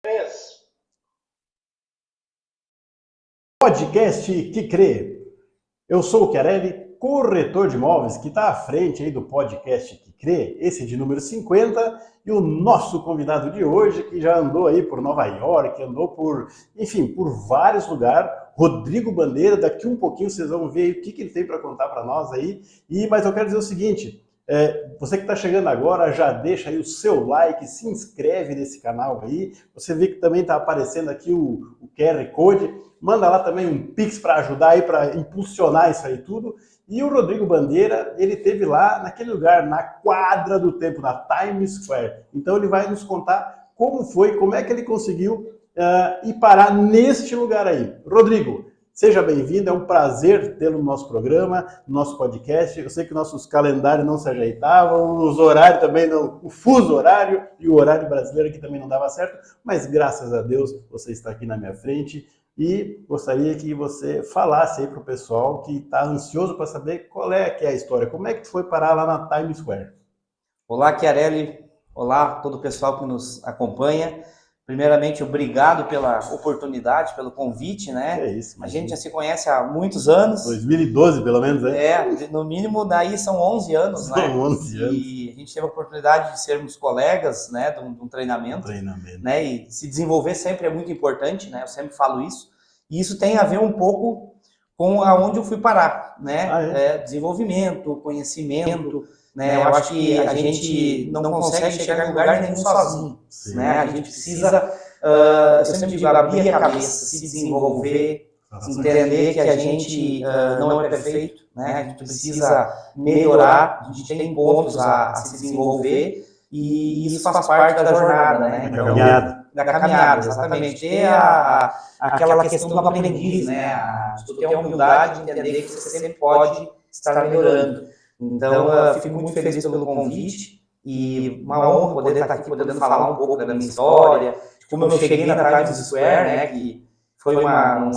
3. Podcast que crê. Eu sou o Chiarelli, corretor de imóveis, que está à frente aí do podcast que crê, esse de número 50, e o nosso convidado de hoje, que já andou aí por Nova York, andou por, enfim, por vários lugares, Rodrigo Bandeira. Daqui um pouquinho vocês vão ver o que ele tem para contar para nós aí. Mas eu quero dizer o seguinte, você que está chegando agora, já deixa aí o seu like, se inscreve nesse canal aí. Você vê que também está aparecendo aqui o QR Code. Manda lá também um Pix para ajudar aí, para impulsionar isso aí tudo. E o Rodrigo Bandeira, ele esteve lá naquele lugar, na quadra do tempo, na Times Square. Então ele vai nos contar como foi, como é que ele conseguiu ir parar neste lugar aí. Rodrigo, seja bem-vindo, é um prazer tê-lo no nosso programa, no nosso podcast. Eu sei que nossos calendários não se ajeitavam, os horários também não, o fuso horário e o horário brasileiro aqui também não dava certo, mas graças a Deus você está aqui na minha frente. E gostaria que você falasse aí para o pessoal que está ansioso para saber qual é que é a história, como é que tu foi parar lá na Times Square? Olá, Chiarelli. Olá, todo o pessoal que nos acompanha. Primeiramente, obrigado pela oportunidade, pelo convite, né? É isso. A gente já se conhece há muitos anos. 2012, pelo menos, né? No mínimo, daí são 11 anos, né? São 11 anos. E a gente teve a oportunidade de sermos colegas, né? De um treinamento. Né? E se desenvolver sempre é muito importante, né? Eu sempre falo isso. E isso tem a ver um pouco com aonde eu fui parar, né? Desenvolvimento, conhecimento, né? Eu acho que a gente não consegue chegar em lugar nenhum sozinho, né? A gente precisa, eu sempre digo, abrir a cabeça, se desenvolver, entender que a gente não é perfeito, né? A gente precisa melhorar, a gente tem pontos a se desenvolver e isso faz parte da jornada, né? Então, da caminhada, exatamente. Ter aquela questão do aprendiz, né? De ter a humildade de entender que você sempre pode estar melhorando. Então, eu fico muito feliz pelo convite e uma honra poder estar aqui, podendo falar um pouco da minha história, de como eu cheguei na Times Square, né? Que foi uma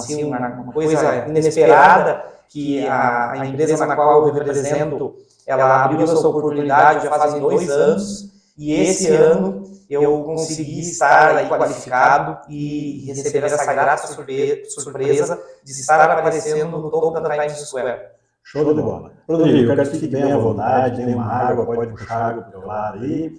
coisa inesperada, que a empresa na qual eu represento, ela abriu essa oportunidade já fazem 2 anos, e esse ano eu consegui estar aí qualificado e receber essa grata surpresa de estar aparecendo no topo da Times Square. Show de bola. Rodrigo, eu quero que fique bem à vontade, tem uma água, pode puxar água para o teu lado aí.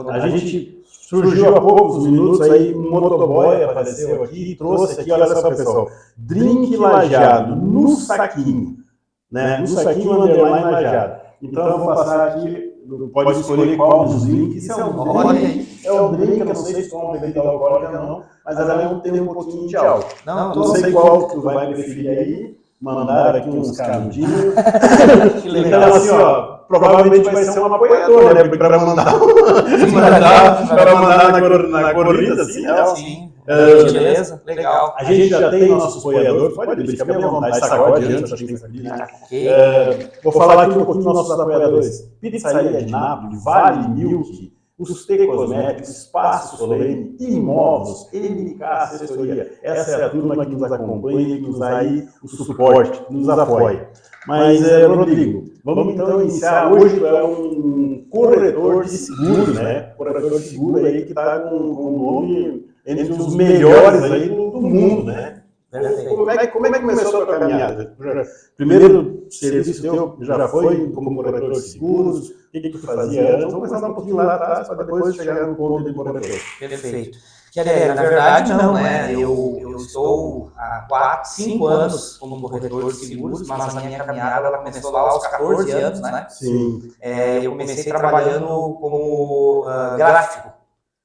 A gente surgiu há poucos minutos aí, um motoboy apareceu aqui e trouxe aqui, olha só pessoal, drink lajeado no saquinho, né? No saquinho underline lajeado. Então eu vou passar aqui, pode escolher qual dos drinks. Isso é um drink, eu não sei se toma bebida alcoólica ou não, mas ela tem um pouquinho de álcool. Não sei qual que tu vai preferir aí. Mandaram aqui uns canudinhos. Então, assim, ó, provavelmente vai ser um apoiador, né? Para mandar na corrida, assim, né? Sim, beleza, legal. A gente já tem nossos apoiadores, pode ficar bem à vontade, sacode antes, acho que tem que saber. Vou falar aqui um pouquinho dos nossos apoiadores. Pizzaria de Nápoles, Vale Milk, os T Cosméticos, Espaço Solene, Imóveis, MK Assessoria. Essa é a turma que nos acompanha, que nos dá aí o suporte, que nos apoia. Mas, Rodrigo, vamos então iniciar. Hoje tu é um corretor de seguro, né? Corretor de seguro aí que está com um nome entre os melhores aí do mundo, né? Como é que começou a tua caminhada? Primeiro serviço teu já foi como corretor de seguros? O que tu fazia antes? Vamos começar um pouquinho lá atrás para depois chegar no ponto de corretor. Perfeito. Na verdade, não, né? Eu estou há 5 anos como corretor de seguros, mas a minha caminhada ela começou lá aos 14 anos, né? Sim. Eu comecei trabalhando como gráfico.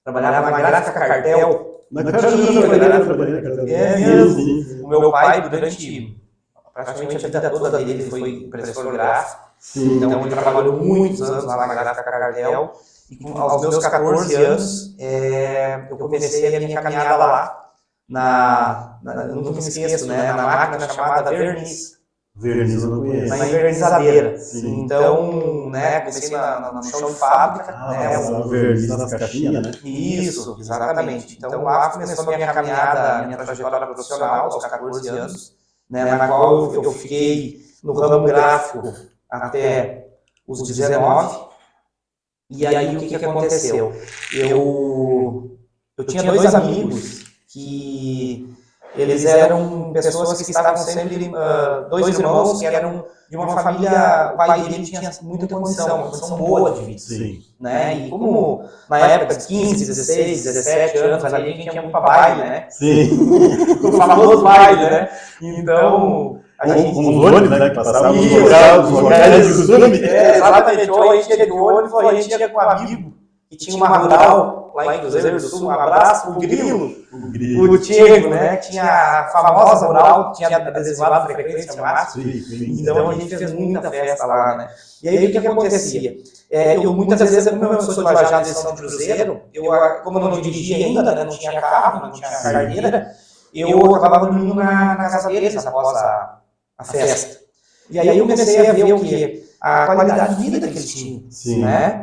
Trabalhava na Gráfica Cartel. O meu pai, durante praticamente a vida toda dele, foi impressor gráfico. Sim. Então, ele trabalhou muitos anos lá na Gráfica Cartel. E aos meus 14 anos, eu comecei a minha caminhada lá. Eu nunca me esqueço, né? Na máquina chamada verniz. Verniz eu não conheço. Na envernizadeira. Sim. Então, né, comecei no chão de fábrica. O verniz nas caixinhas, né? Isso, exatamente. Então, lá começou a minha caminhada, a minha trajetória profissional, aos 14 anos, né, na qual eu fiquei no ramo gráfico até os 19. E aí, o que aconteceu? Eu eu tinha dois amigos que eles eram pessoas que estavam sempre, dois irmãos que eram de uma família, o pai dele tinha muita condição, uma condição boa de vida. Sim. Né? E como na época de 15, 16, 17 anos, ali a gente tinha muito pra baile, né? Sim. O famoso baile, né? Então, a gente... Com os ônibus, né, que passavam Isso, os locais dos ônibus. Exatamente, ou a gente ia de ônibus, ou a gente ia com um amigo que tinha uma rural lá em Cruzeiro do Sul, um abraço pro Grilo, o Diego, né? Que tinha a famosa rural, que tinha adesivado a frequência máxima. Então a gente fez muita festa lá, né? E aí o que acontecia? Eu muitas vezes, como eu sou de Lajado de São Cruzeiro, como eu não dirigia ainda, né? Não tinha carro, não tinha carteira, eu acabava dormindo na casa deles após a festa. E aí eu comecei a ver o quê? A qualidade de vida que eles tinham, né?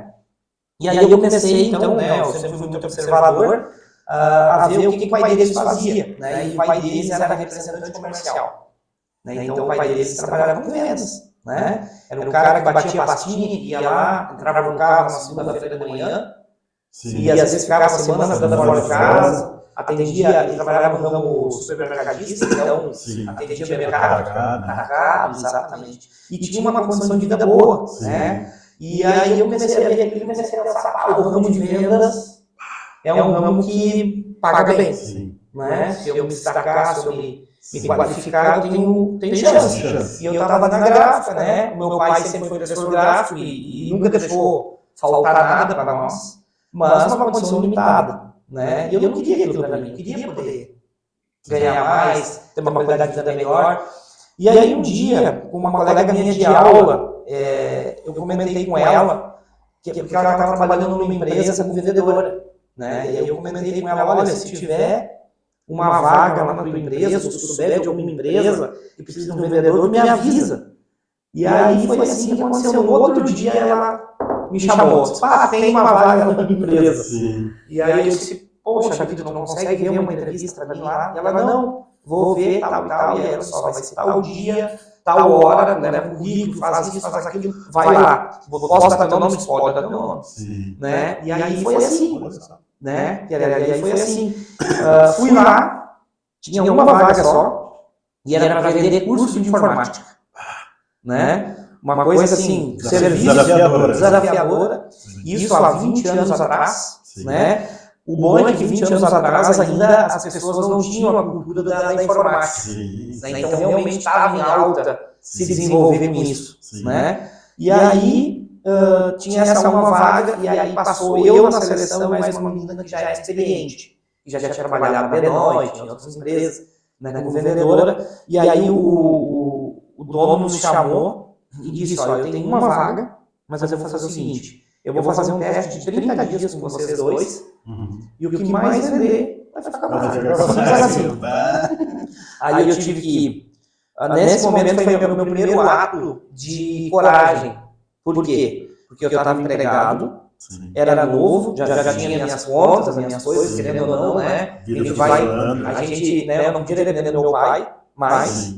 E aí eu comecei, então, né, eu sempre fui muito observador, a ver o que o pai deles fazia, né? E o pai deles era representante comercial, né? Então o pai deles trabalhava com vendas, né? Era um cara que batia pastinha, ia lá, entrava no carro na segunda-feira de manhã, e às vezes ficava semanas dando fora de casa, atendia, ele trabalhava no ramo supermercadista, então atendia o mercado, exatamente. E tinha uma condição de vida boa, né? E aí eu comecei a ver aquilo e comecei a pensar, o ramo de vendas é um ramo que paga bem, né? Se eu me destacar, se eu me qualificar, eu tenho chance. E eu estava na gráfica, né? O meu pai sempre foi professor gráfico e nunca deixou faltar nada para nós, mas uma condição limitada, né? E eu não queria aquilo para mim, eu queria poder ganhar mais, ter uma qualidade de vida melhor. E aí um dia, com uma colega minha de aula, eu comentei com ela, porque ela estava trabalhando numa empresa como vendedora, né? E aí eu comentei com ela, olha, se tiver uma vaga lá na tua empresa, se tu souber de alguma empresa que precisa de um vendedor, me avisa. E aí foi assim que aconteceu. No outro dia ela me chamou, disse, tem uma vaga na minha empresa. E aí eu disse, poxa vida, tu não consegue ver uma entrevista para mim lá? E ela, não, vou ver tal e tal, e aí ela só vai ser tal dia, tal hora, né, currículo, faz isso, faz aquilo, vai lá, posso dar teu nome, pode dar teu nome, né? E aí foi assim, né? E aí foi assim, fui lá, tinha uma vaga só, e era para vender curso de informática, né? Uma coisa assim, serviço desafiadora, isso há 20 anos atrás, né? O bom é que 20 anos atrás ainda as pessoas não tinham a cultura da informática, né? Então realmente estava em alta se desenvolver com isso, né? E aí tinha essa uma vaga, e aí passou eu na seleção, mais uma menina que já era experiente, que já tinha trabalhado na Benoit, em outras empresas, né, como vendedora, e aí o dono nos chamou e disse, olha, eu tenho uma vaga, mas eu vou fazer o seguinte, eu vou fazer um teste de 30 dias com vocês dois, e o que mais vender vai ficar assim. Aí eu tive que, nesse momento foi o meu primeiro ato de coragem. Por quê? Porque eu estava empregado, era novo, já tinha minhas contas, as minhas coisas, querendo ou não, né? A gente, né, eu não queria depender do meu pai, mas...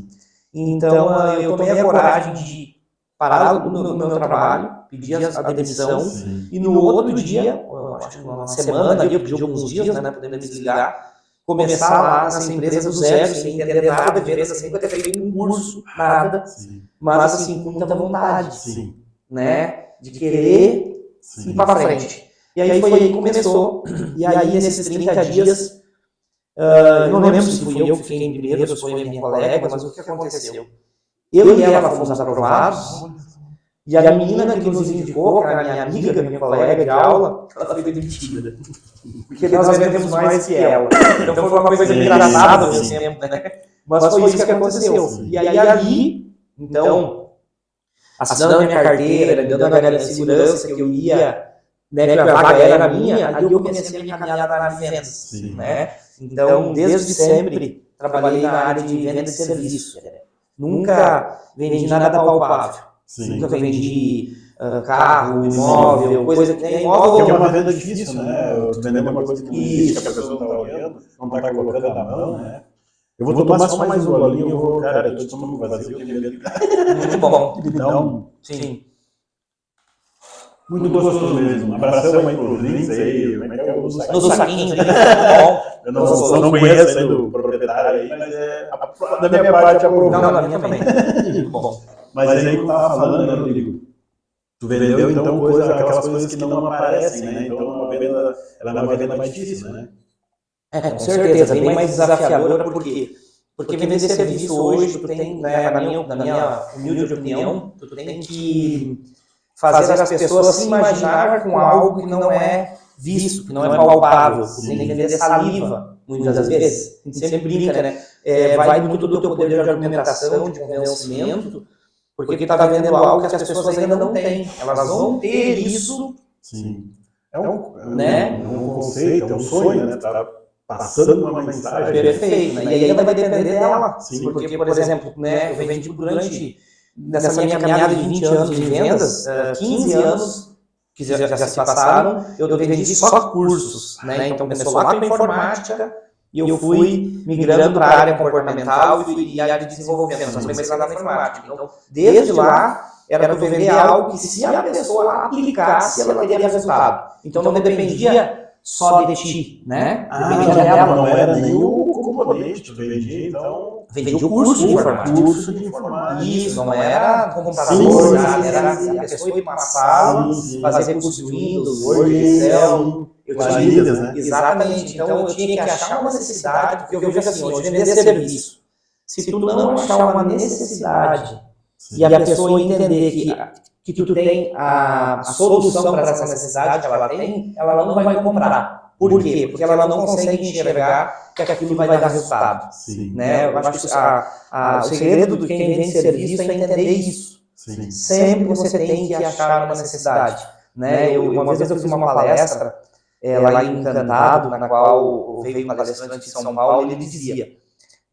Então eu tomei a coragem de parar no meu trabalho, pedir a demissão, e no outro dia, acho que uma semana ali, eu pedi alguns dias, né, podendo me desligar, começar lá nessa empresa do zero, sem entender nada de empresa, sem ter feito um curso, nada, mas assim, com muita vontade, né, de querer ir para frente. E aí foi aí que começou, e aí nesses 30 dias, eu não lembro se fui eu que fiquei em primeiro, se foi a minha colega, mas o que aconteceu? Eu e ela fomos aprovados, e a menina que nos indicou, que era minha amiga, minha colega de aula, ela foi demitida. Porque nós vendemos mais que ela. Então foi uma coisa engraçada ao mesmo tempo, né? Mas foi isso que aconteceu. E aí ali, então, assinando a minha carteira, dando a minha segurança que eu ia, né, que a vaga era minha, ali eu comecei a minha caminhada na área de vendas, né? Então, desde sempre, trabalhei na área de venda de serviço. Nunca vendi nada palpável. Nunca vendi carro, imóvel, coisa que nem imóvel. Que é uma venda difícil, né? Vender uma coisa que a pessoa não está olhando, não está colocando na mão, né? Eu vou tomar só mais um golinho, eu vou, cara, eu tô de estômago vazio, eu tenho medo. Muito bom. Então, sim. Muito gostoso mesmo. Um abração aí pros drinks aí. No saquinho. Bom. Eu não conheço ainda o proprietário aí, mas da minha parte aprovou. Não, da minha também. Bom. Mas aí que eu tava falando, né, Rodrigo? Tu vendeu então aquelas coisas que não aparecem, né? Então ela é uma venda mais difícil, né? Com certeza, bem mais desafiadora, porque vender serviço hoje, tu tem, né, na minha humilde opinião, tu tem que fazer as pessoas se imaginar com algo que não é visto, que não é palpável. Tu tem que vender saliva, muitas das vezes. A gente sempre brinca, né? Vai muito do teu poder de argumentação, de convencimento, porque tu está vendendo algo que as pessoas ainda não têm. Elas vão ter isso. Sim. É um conceito, é um sonho, né? Tá passando uma mensagem. Perfeito, né? E aí vai depender dela. Sim. Porque, por exemplo, né, eu vendi durante, nessa minha caminhada de 20 anos de vendas, 15 anos que já se passaram, eu vendi só cursos, né? Então começou lá com a informática e eu fui migrando para a área comportamental e a área de desenvolvimento, mas comecei lá na informática. Então, desde lá, era para vender algo que se a pessoa aplicasse, ela teria resultado. Então não dependia só de ti, né? Dependia dela. Não era nem o componente que tu vendia, então... Vendia o curso de informática. Curso de informática. Isso, não era computador, era a pessoa ir para uma sala, fazer curso de Windows, Word, Excel. Planilhas, né? Exatamente. Então eu tinha que achar uma necessidade, porque eu vejo assim, hoje vender serviço. Se tu não achar uma necessidade e a pessoa entender que tu tem a solução para essa necessidade que ela tem, ela não vai comprar. Por quê? Porque ela não consegue enxergar que aquilo vai dar resultado. Sim. Né? Eu acho que o segredo de quem vende serviço é entender isso. Sim. Sempre você tem que achar uma necessidade. Né? Uma vez eu fiz uma palestra lá em Encantado, na qual veio um palestrante de São Paulo, e ele dizia: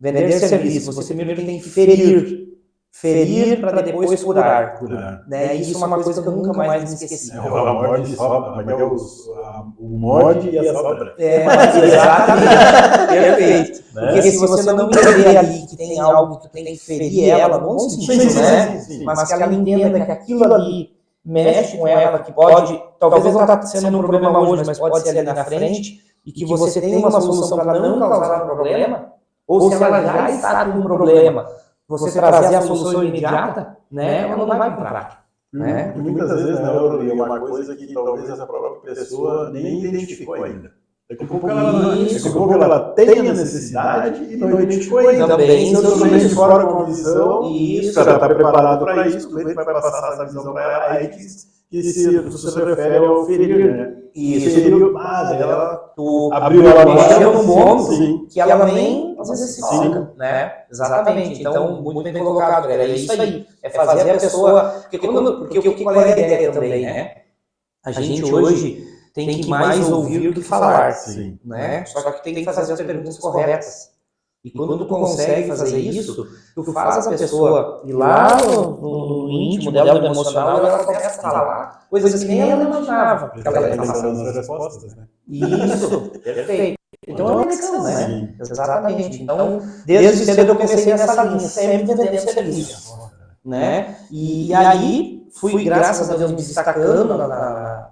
vender serviço, você primeiro tem que ferir para depois curar. Né? Isso é uma coisa que eu nunca mais me esqueci. O morde sobra, o morde e a sobra. Exatamente. Perfeito. Porque se você não entender ali que tem algo que tu tem que ferir ela, no bom sentido, né? Mas que ela entenda que aquilo ali mexe com ela, que pode, talvez não está sendo um problema hoje, mas pode ser ali na frente, e que você tem uma solução para não causar um problema, ou se ela já está com um problema, você trazer a solução imediata, né, ela não vai comprar. Né? Muitas vezes, né, é uma coisa que talvez essa própria pessoa nem identificou ainda. Daqui a pouco ela tem a necessidade e não identificou ainda. Também, totalmente fora com a visão, isso. Ela está preparado para isso, o cliente vai passar essa visão para ela, aí que se refere ao ferir, né? Isso. Feriu, ela abriu ela mexeu num ponto que ela nem às vezes se toca, né? Exatamente. Então, muito bem colocado, galera. É isso aí. É fazer a pessoa... Porque qual é a ideia também, né? A gente hoje tem que mais ouvir do que falar, né? Só que tem que fazer as perguntas corretas. E quando tu consegue fazer isso, tu faz a pessoa ir lá no íntimo dela, no emocional, e ela começa a falar coisas que nem ela imaginava. Isso, perfeito. Então é uma conexão, né? Exatamente. Então, desde cedo eu comecei nessa linha, sempre vendendo serviço. Né? E aí, fui, graças a Deus, me destacando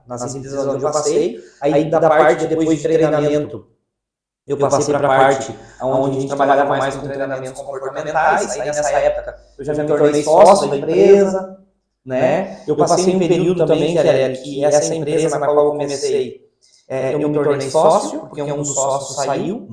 nas empresas onde eu passei. Aí, da parte depois de treinamento, eu passei para a parte onde a gente trabalhava mais com treinamentos comportamentais. Aí, nessa época, eu já me tornei sócio da empresa. Né? Eu passei um período também que essa empresa na qual eu comecei, eu me tornei sócio, porque um dos sócios saiu.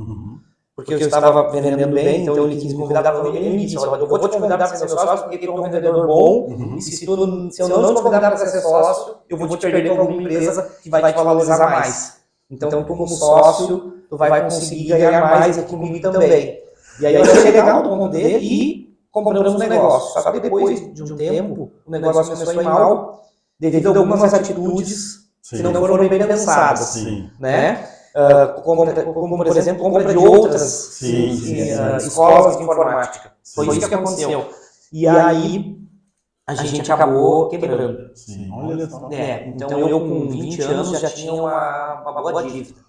Porque eu estava vendendo bem, então ele quis me convidar para a família e me disse: olha, eu vou te convidar para ser meu sócio porque eu sou um vendedor bom, e se eu não te convidar para ser sócio, eu vou te perder para alguma empresa que vai te valorizar mais. Então, como sócio, tu vai conseguir ganhar mais aqui comigo também. E aí eu achei legal o ponto dele e compramos um negócio. Só que depois de um tempo, o negócio começou a ir mal devido a algumas atitudes que não foram bem pensadas. Né? Como, por exemplo, compra de outras escolas de informática. Foi isso que aconteceu. E aí, a gente acabou quebrando. Então, eu com 20 anos já tinha uma boa dívida.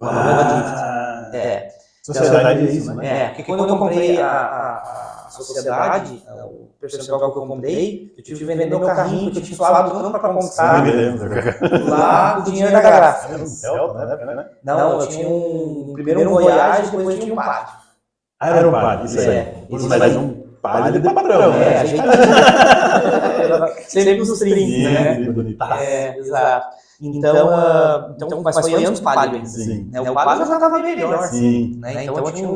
Uma boa dívida. Sociedade é isso, né? Porque quando eu comprei a sociedade, o percentual que eu comprei, eu tive que vender meu carrinho, que eu tinha falado tanto para conquistar lá do dinheiro da gráfica. Não, eu tinha primeiro um Voyage, depois tinha um Palio. Era um Palio, isso aí. Mas um Palio de padrão, né? A gente... sempre nos 30, né? Exato. Então, mas foi antes do Palio. O Palio já estava melhor. Né? Então, eu tinha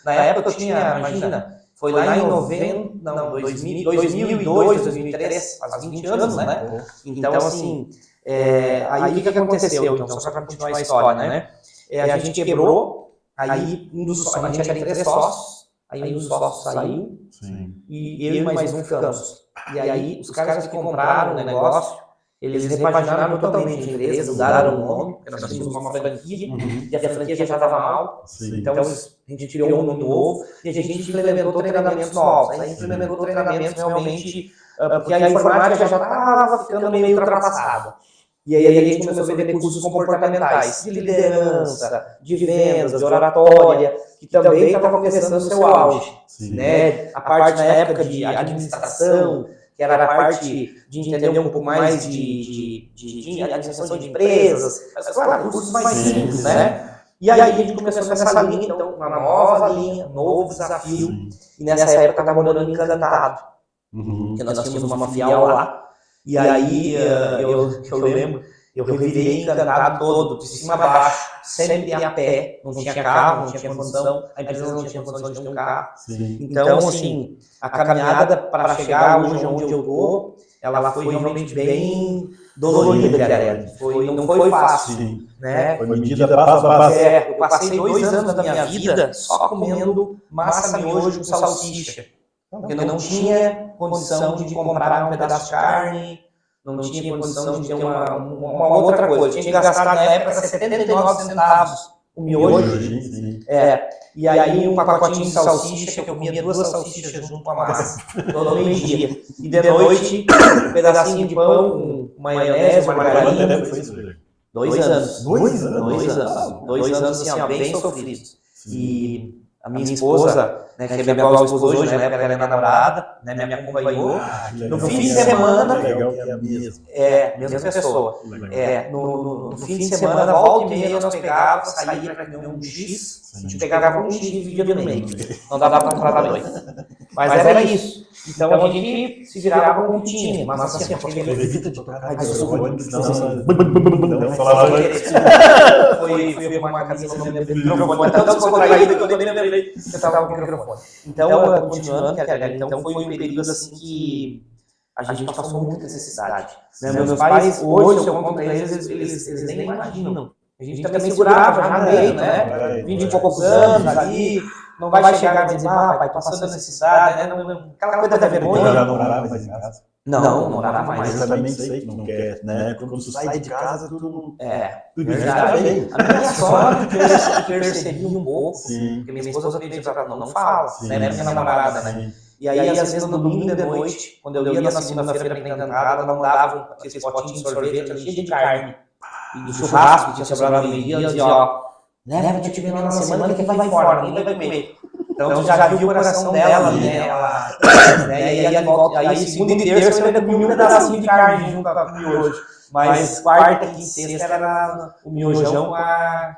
na época eu tinha, imagina, foi lá em 2002, 2003, faz 20 anos, né? Então, assim, aí o que aconteceu? Então, só para continuar a história, né? A gente quebrou, aí a gente era em 3 sócios, aí um dos sócios saiu, e eu e mais um ficamos. E aí, os caras que compraram o negócio, eles repaginaram totalmente a empresa, mudaram o nome, porque nós tínhamos uma franquia, e a franquia já estava mal, então a gente criou um nome novo, e a gente implementou treinamentos novos. Aí a gente implementou treinamentos realmente, porque a informática já estava ficando meio ultrapassada. E aí a gente começou a vender cursos comportamentais, de liderança, de vendas, de oratória, que também estava começando o seu auge. Né? A parte na época de administração, que era a parte de entender um pouco mais de administração de empresas, mas claro, cursos mais simples, né? E aí a gente começou nessa linha, então, uma nova linha, novo desafio, e nessa época eu estava morando em Encantado, porque nós tínhamos uma filial lá. E aí, eu lembro, eu revirei Encantado todo, de cima a baixo, sempre a pé, não tinha carro, não tinha condição, a empresa não tinha condição de ter um carro. Então, assim, a caminhada para chegar hoje onde eu estou, ela foi realmente bem dolorida, Chiarelli. Não foi fácil, né? Foi medida passo a passo. Eu passei 2 anos da minha vida só comendo massa miojo com salsicha. Porque eu não tinha condição de comprar um pedaço de carne, não tinha condição de ter uma outra coisa. Eu tinha que gastar na época 79 centavos o miojo. E aí um pacotinho de salsicha, que eu comia 2 salsichas junto com a massa, todo meio-dia. E de noite, um pedacinho de pão com maionese, margarina. 2 anos. 2 anos? 2 anos, assim, ó, bem sofridos. E a minha esposa, né, que é minha atual esposa hoje, né, ela é namorada, né, me acompanhou. No fim de semana, mesma pessoa. No fim de semana, volta e meia, nós pegávamos, saía para comer um X, a gente pegava um X e dividia no meio. Não dava para comprar 2. Mas era isso. Então a gente se virava com o que tinha. Mas assim, porque evita de tocar de som. Foi uma camisa no microfone. Tão descontraída que eu nem lembrei que eu estava com o microfone. Então, continuando, então foi um período assim que a gente passou muita necessidade. Meus pais, hoje, se eu conto para eles nem imaginam. A gente também segurava já no meio, né? 20 e poucos anos ali. Não vai chegar e dizer, pai, passando necessidade, né? Aquela coisa da vergonha. Já não morava mais em casa? Não morava mais. Mas eu também sei que não quer, né? Quando tu sai de casa, tu não... Verdade. A minha sogra que percebia um pouco, porque minha esposa pedia pra ela, não fala, né? Minha namorada, né? E aí, às vezes, no domingo de noite, quando eu ia na segunda-feira pra Encantada, ela mandava aqueles potinhos de sorvete cheio de carne. E do churrasco que tinha sobrado no meio-dia, ela dizia, ó, leva te comer na semana que vai fora, ninguém vai comer. Então tu já viu o coração dela, né? Aí segunda e terça eu ainda comi um pedacinho de carne junto com o miojo. Mas quarta, quinta e sexta era o miojão com a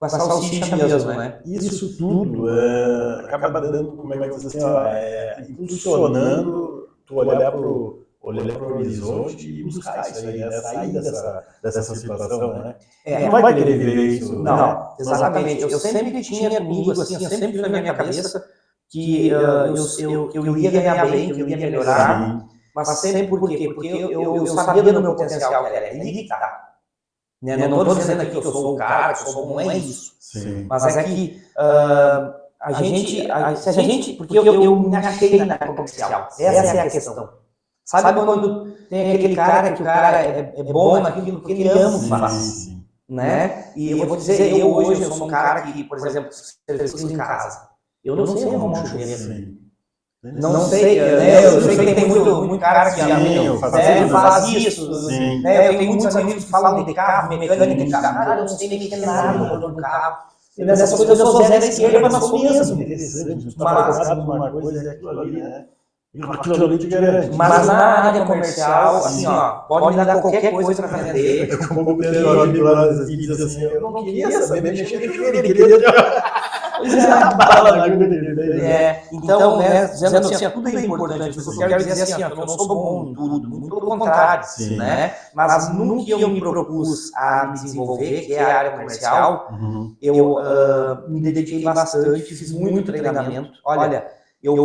salsicha mesmo, né? Isso tudo acaba dando, como é que você assim, impulsionando tu olhar pro horizonte e buscar isso aí, né? Sair dessa situação, né? Não vai querer viver isso. Não, exatamente. Eu sempre tinha comigo, assim, eu sempre tive na minha cabeça que eu ia ganhar bem, que eu ia melhorar, mas sempre por quê? Porque eu sabia do meu potencial, que era limitar. Não estou dizendo aqui que eu sou o cara, que eu sou bom, não é isso. Mas é que se a gente, porque eu me achei na potencial, essa é a questão. Sabe quando tem aquele cara que o cara é bom naquilo que ele ama fazer, né? E eu vou dizer, eu hoje eu sou um cara que, por exemplo, serviço em casa. Eu não sei arrumar um chuveiro. Não sei, né? Eu sei que tem muito cara que faz isso. Né? Eu tenho muitos amigos que falam de carro, mecânica de carro. Cara, eu não sei mexer nada no carro. E nessas coisas eu sou zero à esquerda, mas sou mesmo. Interessante, uma coisa é aquilo ali, né? Aquilo ali te garante. Mas na área comercial, assim, ó, pode me dar qualquer coisa para vender. É como o pessoal amigo lá que diz assim, eu não queria saber mexer no chuveiro, ele queria bala na agulha dele. Então, né, dizendo assim, tudo é importante, mas eu quero dizer assim, eu não sou bom em tudo, muito pelo contrário, né? Mas no que eu me propus a me desenvolver, que é a área comercial, eu me dediquei bastante, fiz muito treinamento. Olha, eu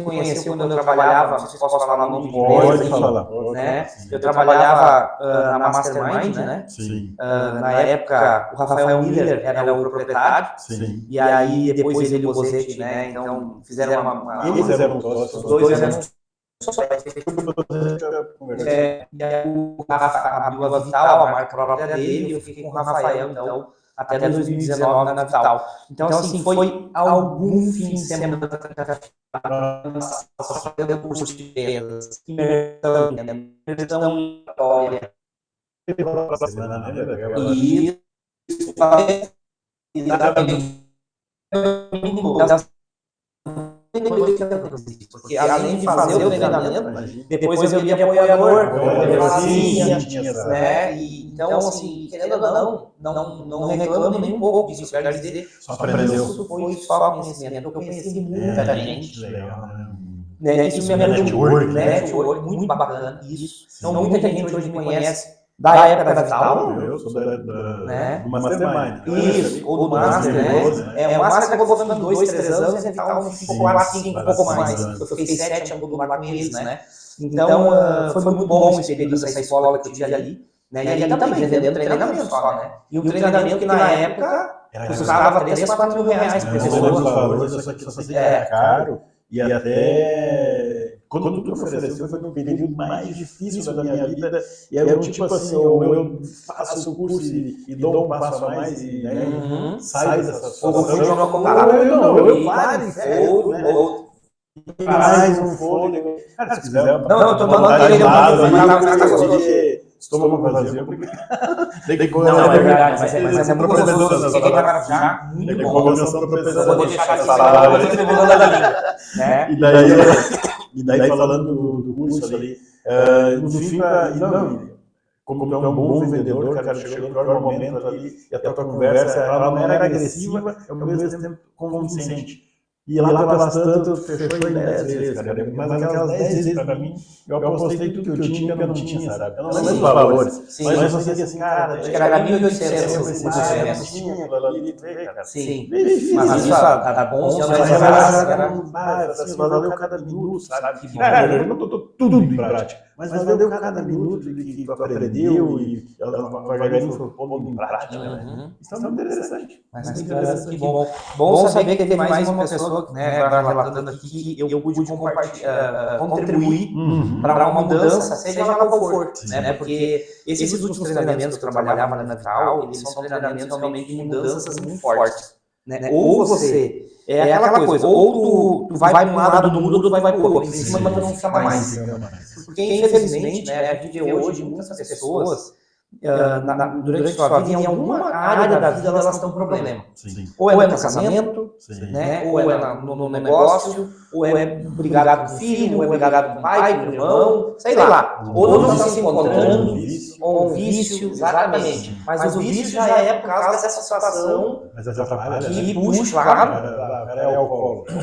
conheci quando eu trabalhava, não sei se posso falar o nome de empresa, pode falar, né? Eu trabalhava na Mastermind, né? Sim. Na época, o Rafael Miller era o proprietário. Sim. E aí, depois ele e o Bozetti, né? Então, fizeram uma... Eles eram sócios. Os dois eram sócios. E aí, o Rafa abriu a Vital, a marca própria dele, e eu fiquei com o Rafael, então, até 2019 na Vital. Então, assim, foi algum fim de semana fazendo curso de vendas, imersão história. E isso porque além de fazer o treinamento, depois eu ia apoiador, né? E, então, assim, querendo ou não reclamo nem um pouco disso, quero dizer, isso foi só conhecimento, eu conheci muita gente. Né? Isso me ajudou, network, muito bacana, isso. Então, muita gente hoje me conhece da época da Vital. Eu sou do Mastermind. Isso, ou do Master, né? O Master acabou ficando 2, 3 anos, e a Vital ficou 4, 5, um pouco mais. Eu fiquei 7 anos lá com eles, né? Então, foi muito bom esse período dessa escola que eu tive ali. Né? E ali também, vendendo treinamento só, né? E um treinamento que na época custava 3, 4 mil reais por pessoa. Era caro e até... Quando tu ofereceu, foi no período mais difícil da minha vida, e era tipo assim, eu faço o curso e dou um passo a mais e saio dessa situação. Eu paro e fogo, mais um fôlego. Cara, se quiser, não, eu tô mandando estômago vazio. Não, é verdade, mas é muito gostoso. Você quer já, muito bom. Eu vou deixar essa palavra da língua, né? E daí falando do curso ali, no fim, como tu é um bom vendedor, cara, chegou no pior momento ali, e até a tua conversa, ela não era agressiva, ao mesmo tempo convincente. E lá pelas tantas, fechou em 10 vezes, cara. Mas aquelas 10 vezes pra mim, eu apostei tudo que eu tinha que eu não tinha, sabe? Eu não lembro os valores. Mas eu sei assim, cara, acho que era 1.800. Tinha aquilo ali, cara. Sim. Mas isso há bons anos valeu cada minuto, sabe? Cara, eu não tô tudo em prática. Mas valeu cada minuto que tu aprendeu e devagarinho foi pondo em prática, né? Isso é muito interessante. Que bom. Bom saber que teve mais uma pessoa, né, relatando aqui, que eu pude contribuir para uma mudança, seja lá qual for, né? Porque esses últimos treinamentos que eu trabalhava na Vital, eles são treinamentos realmente de mudanças muito fortes, né? Ou você é aquela coisa, ou tu vai para um lado do mundo, ou tu vai para o outro, em cima tu não fica mais. Porque infelizmente, né, a gente vê hoje muitas pessoas durante sua vida, em alguma área da vida elas estão com problema. Ou é no casamento, né? Ou é no negócio, ou é brigado com o filho, ou é brigado com o pai, com o irmão, sei lá. Ou não está se encontrando, ou um vício, exatamente. Mas o vício já é por causa dessa situação que puxa, claro. É alcoólatra.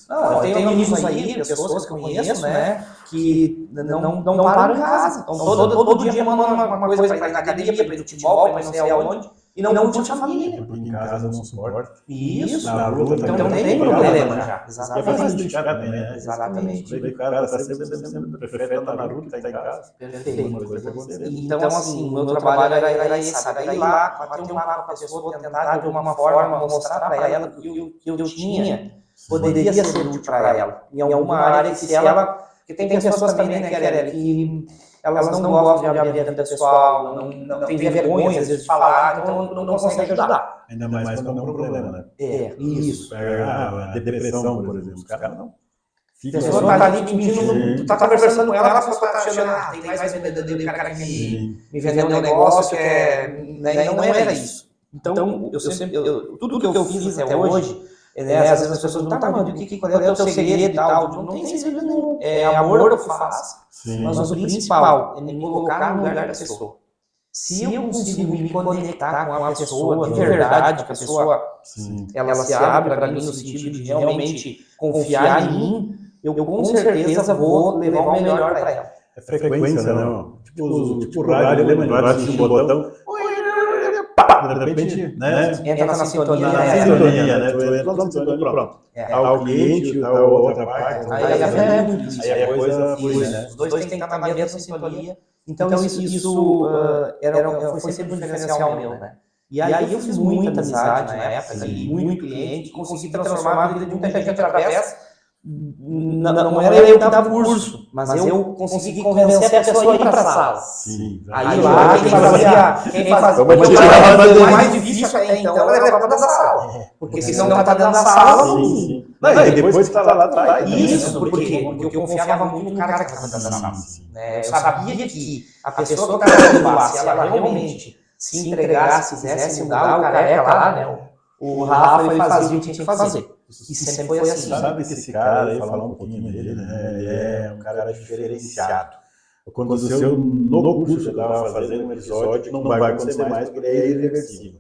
Não, eu tenho amigos aí, pessoas que eu conheço, né? Que não param em casa. Então, todo dia mandam uma coisa para ir na academia, para ir no futebol, para não sei aonde, e não curte a família. Porque em casa não suporta. Isso. Então não tem problema já. Exatamente. Exatamente. O cara está sempre prefere estar na Naruto, está em casa. Perfeito. Então, assim, o meu trabalho era esse, sabe? Ir lá, bater um papo com a pessoa, tentar de alguma forma mostrar para ela que eu tinha poderia ser útil para ela. Em alguma área que se ela... Porque tem pessoas também, né, Querelle, que elas não gostam de abrir a vida pessoal, não tem vergonha, às vezes, de falar, então não conseguem ajudar. Ainda mais quando é um problema, né? Isso. A depressão, por exemplo, os caras não. A pessoa tá ali te mentindo, tu tá conversando com ela, ela tá achando, tem mais vendedor, cara que me vendeu um negócio que é... Né, e não era isso. Então, tudo que eu fiz até hoje, às vezes as pessoas não mas qual é o teu segredo e tal? Não tem segredo nenhum. É amor ao que faço. Mas o principal é me colocar no lugar da pessoa. Se eu consigo me conectar com a pessoa de verdade, que a pessoa ela se abre para mim no sentido de realmente confiar em mim, eu com certeza vou levar o melhor para ela. É frequência, né? Tipo rádio, lembra do rádio de um botão? De repente, né? Entra na sintonia, né? Tu entra na sintonia, pronto. Ao cliente, a outra parte. Aí a coisa flui, né? Os dois têm que estar na mesma sintonia. Então isso foi sempre um diferencial meu, né? E aí eu fiz muita amizade na época, e muito cliente, consegui transformar a vida de muita gente através. Não era eu que dava o curso, mas eu consegui convencer a pessoa a ir para a sala. Aí lá, quem fazia o mais difícil até então era levar para a sala. Porque se não está dentro da sala, e depois que está lá, tá. Isso, por quê? Porque eu confiava muito no cara que estava dentro da sala. Eu sabia que a pessoa que estava dentro lá, se ela realmente se entregasse, quisesse mudar o careca lá, né? O Rafa, ele fazia o que tinha que fazer. E sempre foi assim. Sabe que esse cara aí, falar um pouquinho dele, né? Ele é um cara diferenciado. Aconteceu no curso que eu estava fazendo um episódio, não vai acontecer mais porque ele é irreversível.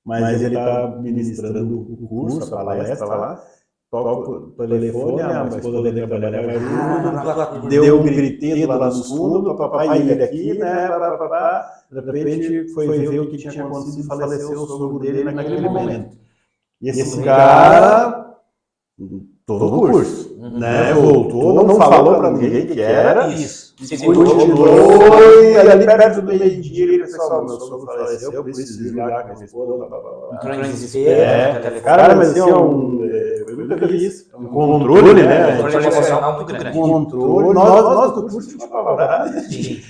Mas ele está ministrando o curso, a palestra lá, toca o telefone, a esposa dele trabalhava junto, deu um griteiro lá no fundo, o papai ele aqui, né? De repente foi ver o que tinha acontecido e faleceu o sogro dele naquele momento. E esse cara, todo o curso, né? Voltou, não falou para ninguém que era. Isso. Continuou e ali perto do meio-dia ele pessoal, meu sogro faleceu, eu preciso ligar com a minha esposa. Entrou em desespero. Cara, mas assim, foi muito feliz. Um controle, né? Controle emocional muito grande. Controle. Nós do curso tínhamos apavorado.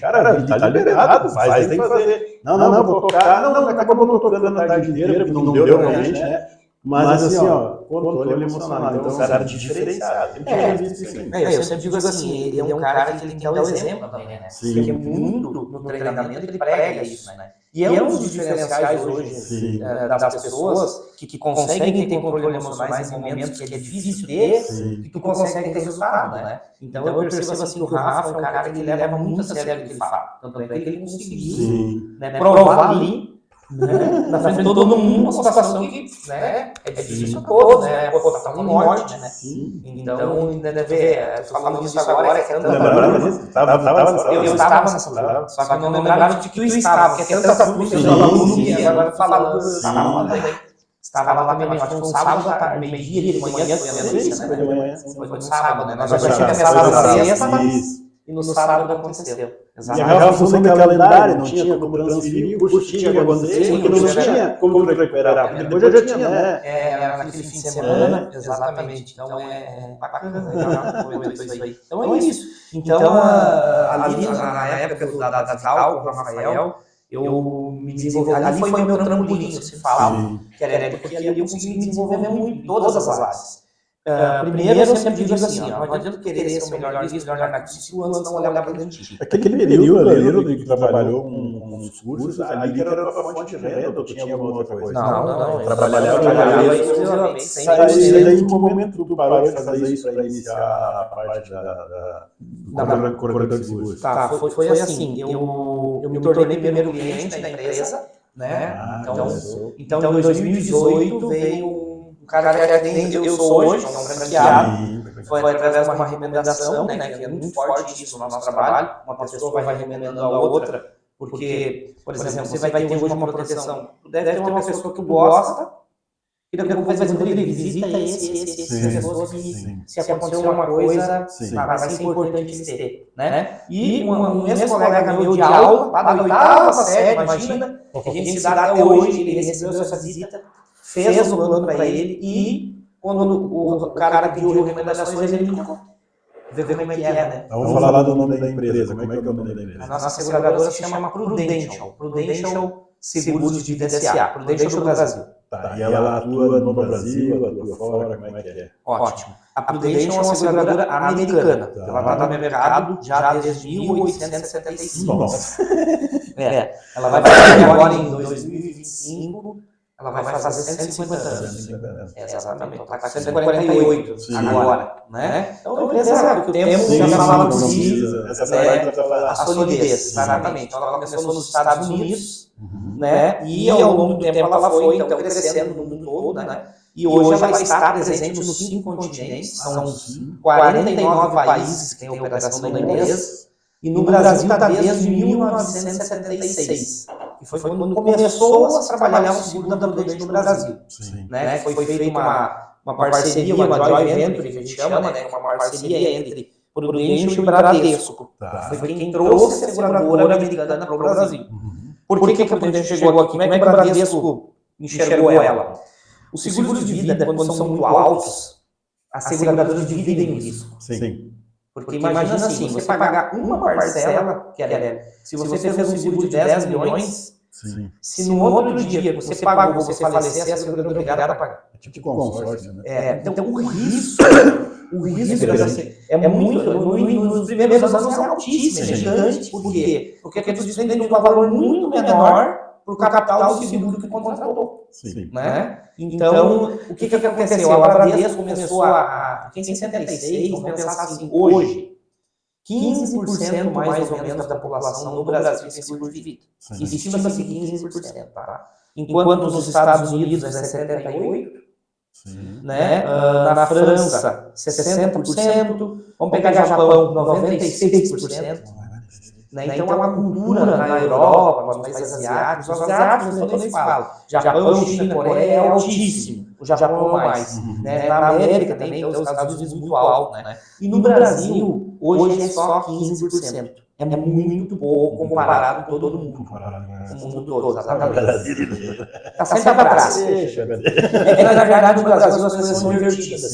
Cara, tá liberado, faz, tem que fazer. Não, vou tocar. Não, acabou não tocando a tarde inteira, porque não deu realmente, né? Mas assim, controle emocional. Então, um cara diferenciado. Eu sempre digo assim, ele é um cara que ele tem que dar o exemplo também, né? Porque muito no treinamento ele prega isso, né? E é um dos diferenciais hoje das pessoas que conseguem ter controle emocional em momentos que é difícil ter, que tu consegue ter resultado, né? Então eu percebo assim que o Rafa é um cara que leva muito a sério o que ele fala. Tanto é que ele conseguiu provar ali, na frente de todo mundo, uma situação que é difícil a todos, né? Tá com morte, né? Então, deve ver, falando disso agora, é tanta... Eu estava nessa sala, só que eu não lembrava de que tu estava, porque é tanta coisa, eu agora falando, estava lá também, acho que foi um sábado à tarde, meio-dia, de manhã, foi no sábado, né? Nós já tínhamos começado na sexta, e no sábado aconteceu. Exatamente. E a função do calendário não tinha como transferir, o curso tinha que acontecer, porque não tinha como recuperar. Depois já tinha, né? Era naquele fim de semana, exatamente. Então é bacana, legal, isso aí. Então é isso. Então, ali na época da Vital, com o Rafael, eu me desenvolvi. Ali foi o meu trampolim, você fala. Que era porque ali eu consegui me desenvolver muito em todas as áreas. Primeiro, eu sempre digo assim, não adianta querer ser o melhor nisso, melhor naquilo, se o antes não olhar para dentro de ti. Aquele período ali que trabalhou com os cursos, ali que era a fonte de renda, ou tinha alguma outra coisa? Não. Trabalhava exclusivamente. E daí, em que momento tu parou de fazer isso para iniciar a parte da corretora de seguros? Tá, foi assim, eu me tornei primeiro cliente da empresa, né? Então, em 2018 veio o cara que atende eu sou hoje, é um franqueado, foi através de uma recomendação, né, que é muito forte isso no nosso trabalho, uma pessoa vai recomendando a outra, porque, por exemplo, você vai ter hoje uma proteção, deve ter uma pessoa que gosta, e daqui a pouco vai dizer, visita esse pessoas que se acontecer uma coisa, vai ser importante eles terem, né? E um mesmo colega meu de aula, lá da oitava série, imagina, que a gente se dá até hoje, ele recebeu essa visita, fez o plano para ele e quando o cara pediu recomendações, ele me contou. Ver como é que é, né? Vamos falar do nome da empresa. Como é que é o nome da empresa? A nossa seguradora se chama Prudential. Prudential Seguros de DSA. Prudential do Brasil. Tá, e ela atua no Brasil, atua fora, como é que é? Ótimo. A Prudential é uma seguradora americana. Ela está no mercado já desde 1875. Nossa. Ela vai fazer agora em 2025. ela vai fazer 150 anos. 150 anos. Exatamente. Está com 148 Sim. agora, né? Então, a empresa, o tempo já fala por si, a solidez. Exatamente. Então, ela começou nos Estados Unidos, né? E ao longo do tempo ela foi, então, crescendo no mundo todo, né? E hoje ela está presente nos 5 continentes, são 49 países que têm operação da empresa. E no Brasil está desde 1976, que foi quando começou a trabalhar o seguro da Prudente no Brasil. Né? Foi feita uma parceria, uma joint venture, que a gente chama, né? Uma parceria entre Prudential e Bradesco. Foi quem trouxe a seguradora americana para o Brasil. Por que a Prudential chegou aqui? Como é que o Bradesco enxergou ela? Os seguros de vida, quando são muito altos, as seguradoras dividem o risco. Sim. Porque imagina assim, você pagar uma parcela, que é, se você fez um seguro de 10 milhões, se no outro dia você pagou, você falecer, a seguradora é obrigada a pagar. É tipo consórcio, né? Então o risco é muito, nos primeiros anos é altíssimo, é gigante. Por quê? Porque tu despende um valor muito menor para o capital do seguro que contratou. Né? Então, o que aconteceu? A Bradesco começou em 76, vamos pensar assim, hoje, 15% mais ou menos da população no Brasil tem seguro de vida. Estima-se 15%. Tá? Enquanto nos Estados Unidos é 78%, né? Na França 60%, vamos pegar Japão 96%. Né? Então, a cultura na Europa, nos países asiáticos, os asiáticos nem se fala. Japão, China, Coreia é altíssimo. O Japão mais. Né? Na América também, então, os Estados Unidos muito alto. Né? E no Brasil, hoje é só 15%. É muito pouco comparado com todo mundo. O mundo todo, exatamente. Está sempre atrás. É que, na verdade, no Brasil as coisas são invertidas.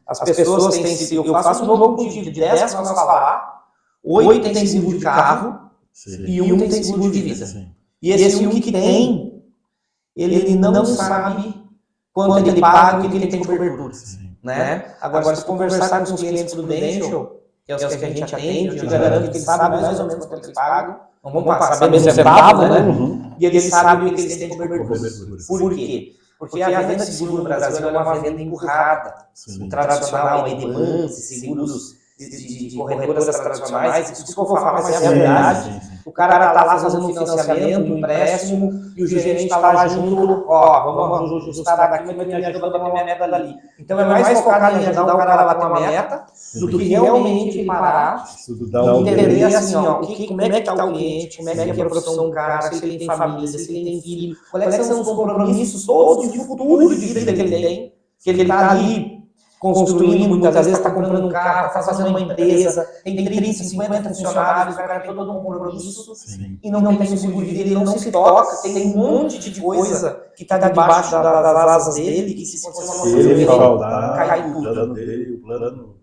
As pessoas têm, se eu faço um novo contigo de 10 que nós falar, 8 tem seguro de carro e 1 tem seguro de vida. E esse 1 que tem, ele não sabe quanto ele paga e o que ele tem de cobertura. Né? Agora, se conversar com os clientes do Prudential, que é os que a gente atende, eu te garanto que eles sabem mais ou menos quanto eles pagam. Não vão saber centavo, né? E eles sabem o que eles têm de cobertura. Por quê? Porque a venda de seguro no Brasil é uma venda empurrada. O tradicional, Edemans, seguros de corretoras tradicionais, isso que eu vou falar, mas é a verdade. O cara está lá fazendo um financiamento, um empréstimo, e o gerente está lá junto, vamos ajustar daqui, mas me ajuda a bater minha meta dali. Então é mais focado em ajudar o cara a bater uma meta, do que realmente ele parar e entender assim, como é que está o cliente, como é que é a profissão do cara, se ele tem família, se ele tem filho, quais são os compromissos todos de futuro de vida que ele tem, que ele está ali construindo, muitas vezes está comprando um carro, está fazendo uma empresa, tem 30, 50 funcionários, o cara tem todo um compromisso e não tem seguro de vida, ele não se toca, tem um monte de coisa que está debaixo das asas dele, que se ele faltar, cai tudo. O plano dele, o plano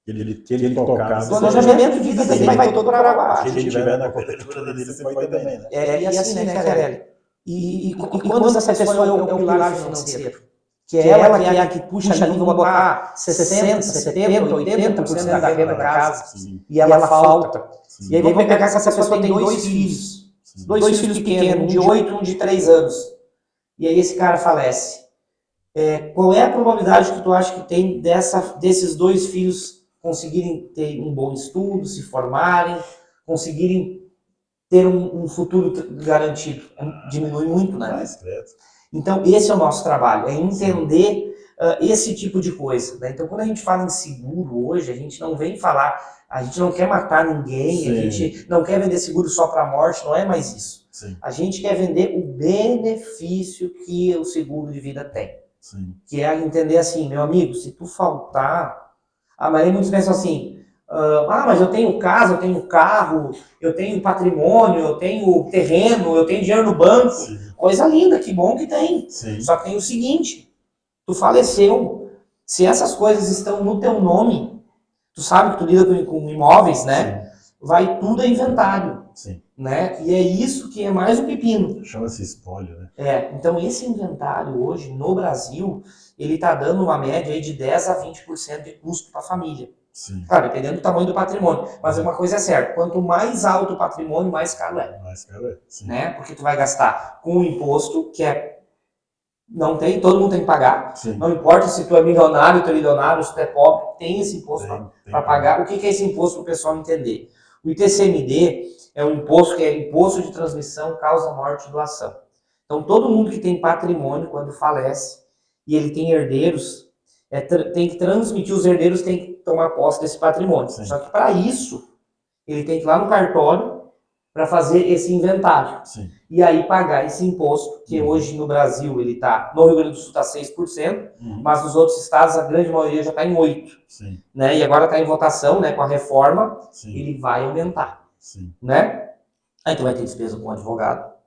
que ele tocar. O planejamento de vida dele vai todo para baixo. Se ele estiver na cobertura dele, você vai ter também, né? E assim, né, Carelli? E quando essa pessoa é o pilar financeiro, que é ela que é a que puxa ali, vamos botar 60%, 70%, 80% da renda da casa, e ela falta. E aí vamos pegar que essa pessoa tem 2 filhos, 2 filhos pequenos, um de 8 e um de 3 anos, e aí esse cara falece. Qual é a probabilidade que tu acha que tem desses 2 filhos conseguirem ter um bom estudo, se formarem, conseguirem ter um futuro garantido? Diminui muito, né? Então, esse é o nosso trabalho, é entender esse tipo de coisa. Né? Então, quando a gente fala em seguro hoje, a gente não vem falar, a gente não quer matar ninguém, a gente não quer vender seguro só para a morte, não é mais isso. A gente quer vender o benefício que o seguro de vida tem. Que é entender assim, meu amigo, se tu faltar... mas muitos pensam assim, mas eu tenho casa, eu tenho carro, eu tenho patrimônio, eu tenho terreno, eu tenho dinheiro no banco. Coisa linda, que bom que tem. Só que tem o seguinte, tu faleceu, se essas coisas estão no teu nome, tu sabe que tu lida com imóveis, né? Vai tudo a inventário. Né? E é isso que é mais um pepino. Chama-se espólio, né? Então esse inventário hoje, no Brasil, ele está dando uma média aí de 10 a 20% de custo para a família. Claro, dependendo do tamanho do patrimônio. Mas uma coisa é certa, quanto mais alto o patrimônio, mais caro é. Mais caro é. Né? Porque tu vai gastar com o imposto, que é Não tem, todo mundo tem que pagar. Sim. Não importa se tu é milionário, trilionário, se tu é pobre, tem esse imposto para pagar. O que é esse imposto para o pessoal entender? O ITCMD é um imposto que é imposto de transmissão, causa morte e doação. Então, todo mundo que tem patrimônio, quando falece, e ele tem herdeiros, tem que transmitir, os herdeiros têm que tomar posse desse patrimônio. Sim. Só que para isso, ele tem que ir lá no cartório para fazer esse inventário. Sim. E aí pagar esse imposto, que hoje no Brasil ele está, no Rio Grande do Sul está 6%, mas nos outros estados a grande maioria já está em 8%. Sim. Né? E agora está em votação, né, com a reforma, Sim. ele vai aumentar. Sim. Né? Aí tu vai ter despesa com advogado,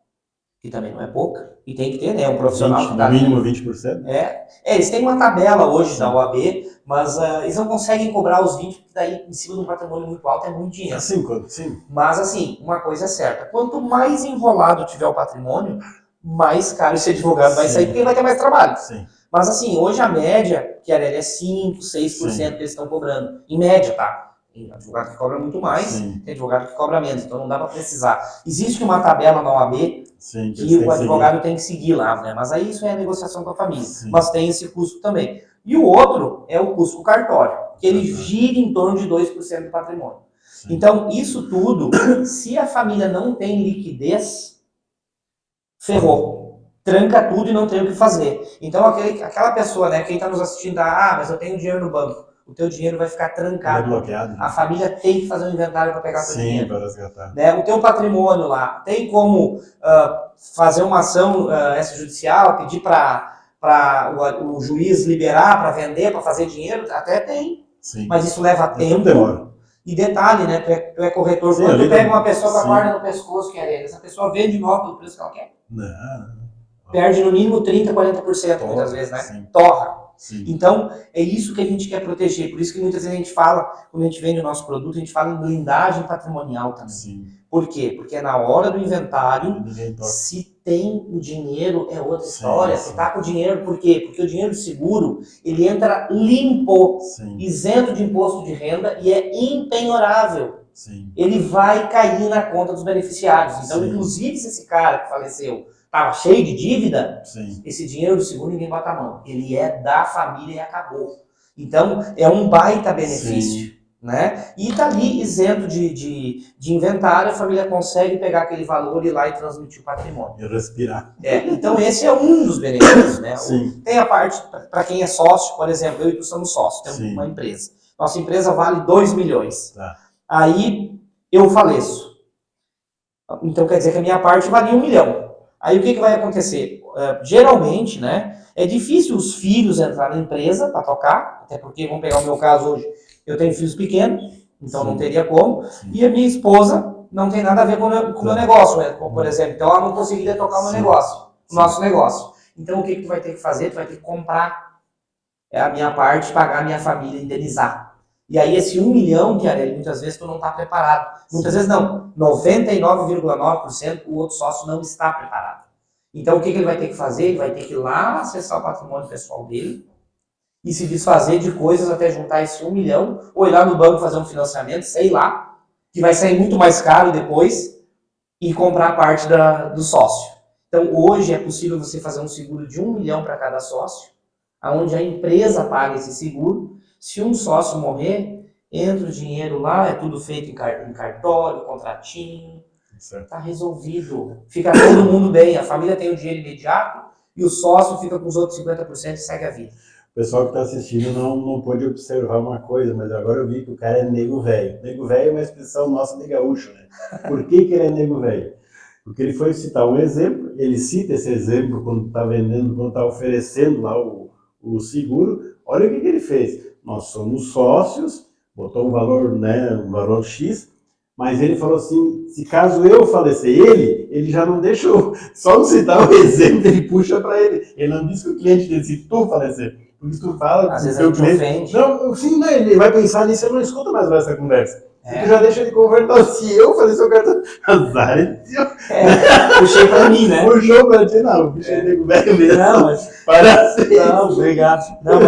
que também não é pouca, e tem que ter, né, um profissional que no mínimo 20%. Eles têm uma tabela hoje Sim. da OAB, mas eles não conseguem cobrar os 20%, porque daí em cima de um patrimônio muito alto é muito dinheiro. Sim. Mas assim, uma coisa é certa, quanto mais enrolado tiver o patrimônio, mais caro esse advogado vai sair, porque ele vai ter mais trabalho. Sim. Mas assim, hoje a média, que é 5%, 6% que eles estão cobrando, em média, tá? Tem advogado que cobra muito mais, tem advogado que cobra menos, então não dá para precisar. Existe uma tabela na OAB que o advogado tem que seguir lá, né? Mas aí isso é a negociação com a família. Sim. Mas tem esse custo também. E o outro é o custo com o cartório, que ele gira em torno de 2% do patrimônio. Sim. Então, isso tudo, se a família não tem liquidez, ferrou. Tranca tudo e não tem o que fazer. Então, aquela pessoa, né, quem está nos assistindo, mas eu tenho dinheiro no banco. O teu dinheiro vai ficar trancado. Bloqueado. A família tem que fazer um inventário para pegar o teu dinheiro. Para resgatar. Né? O teu patrimônio lá, tem como fazer uma ação extrajudicial, pedir para o juiz liberar para vender, para fazer dinheiro? Até tem. Sim. Mas isso leva tempo. Demora. E detalhe, né? Tu é corretor. Sim, quando tu pega uma pessoa com a corda no pescoço, essa pessoa vende logo pelo preço que ela quer. Não. Perde no mínimo 30%, 40% muitas vezes, né? Sim. Torra. Sim. Então, é isso que a gente quer proteger. Por isso que muitas vezes a gente fala, quando a gente vende o nosso produto, a gente fala em blindagem patrimonial também. Sim. Por quê? Porque na hora do inventário, se tem o dinheiro, é outra história. Você tá com o dinheiro, por quê? Porque o dinheiro seguro, ele entra limpo, isento de imposto de renda e é impenhorável. Sim. Ele vai cair na conta dos beneficiários. Então, inclusive, se esse cara que faleceu estava cheio de dívida, esse dinheiro do seguro ninguém bota a mão. Ele é da família e acabou. Então, é um baita benefício. Né? E está ali isento de inventário, a família consegue pegar aquele valor e ir lá e transmitir o patrimônio. E respirar. Então, esse é um dos benefícios. Né? Sim. Tem a parte, para quem é sócio, por exemplo, eu e tu somos sócios, temos uma empresa. Nossa empresa vale 2 milhões. Tá. Aí, eu faleço. Então, quer dizer que a minha parte valia 1 milhão. Aí o que vai acontecer? Geralmente, né, é difícil os filhos entrarem na empresa para tocar, até porque, vamos pegar o meu caso hoje, eu tenho filhos pequenos, então não teria como, e a minha esposa não tem nada a ver com o meu negócio, né, por exemplo, então ela não conseguiria tocar o meu negócio, o nosso negócio. Então o que tu vai ter que fazer? Tu vai ter que comprar a minha parte, pagar a minha família, indenizar. E aí esse 1 milhão, Chiarelli, muitas vezes tu não está preparado. Muitas vezes não. 99,9% o outro sócio não está preparado. Então o que ele vai ter que fazer? Ele vai ter que ir lá acessar o patrimônio pessoal dele e se desfazer de coisas até juntar esse 1 milhão, ou ir lá no banco fazer um financiamento, sei lá, que vai sair muito mais caro depois, e comprar a parte do sócio. Então hoje é possível você fazer um seguro de 1 milhão para cada sócio, onde a empresa paga esse seguro. Se um sócio morrer, entra o dinheiro lá, é tudo feito em cartório, contratinho, está resolvido. Fica todo mundo bem, a família tem o dinheiro imediato e o sócio fica com os outros 50% e segue a vida. O pessoal que está assistindo não pôde observar uma coisa, mas agora eu vi que o cara é nego velho. Nego velho é uma expressão nossa de gaúcho, né? Por que ele é nego velho? Porque ele foi citar um exemplo, ele cita esse exemplo quando está vendendo, quando está oferecendo lá o seguro. Olha o que ele fez. Nós somos sócios, botou um valor, né, um valor X, mas ele falou assim, se caso eu falecer, ele já não deixa, só não citar o exemplo, ele puxa para ele. Ele não diz que o cliente dele, se tu falecer, porque se tu fala... Às vezes a gente ofende. Não, sim, não, ele vai pensar nisso, eu não escuto mais essa conversa. Tu já deixa ele conversar, se eu falecer, eu quero azar. Puxei pra mim, né? Puxou pra ti, não, puxei nego velho mesmo. Não, mas... Não, obrigado. Não,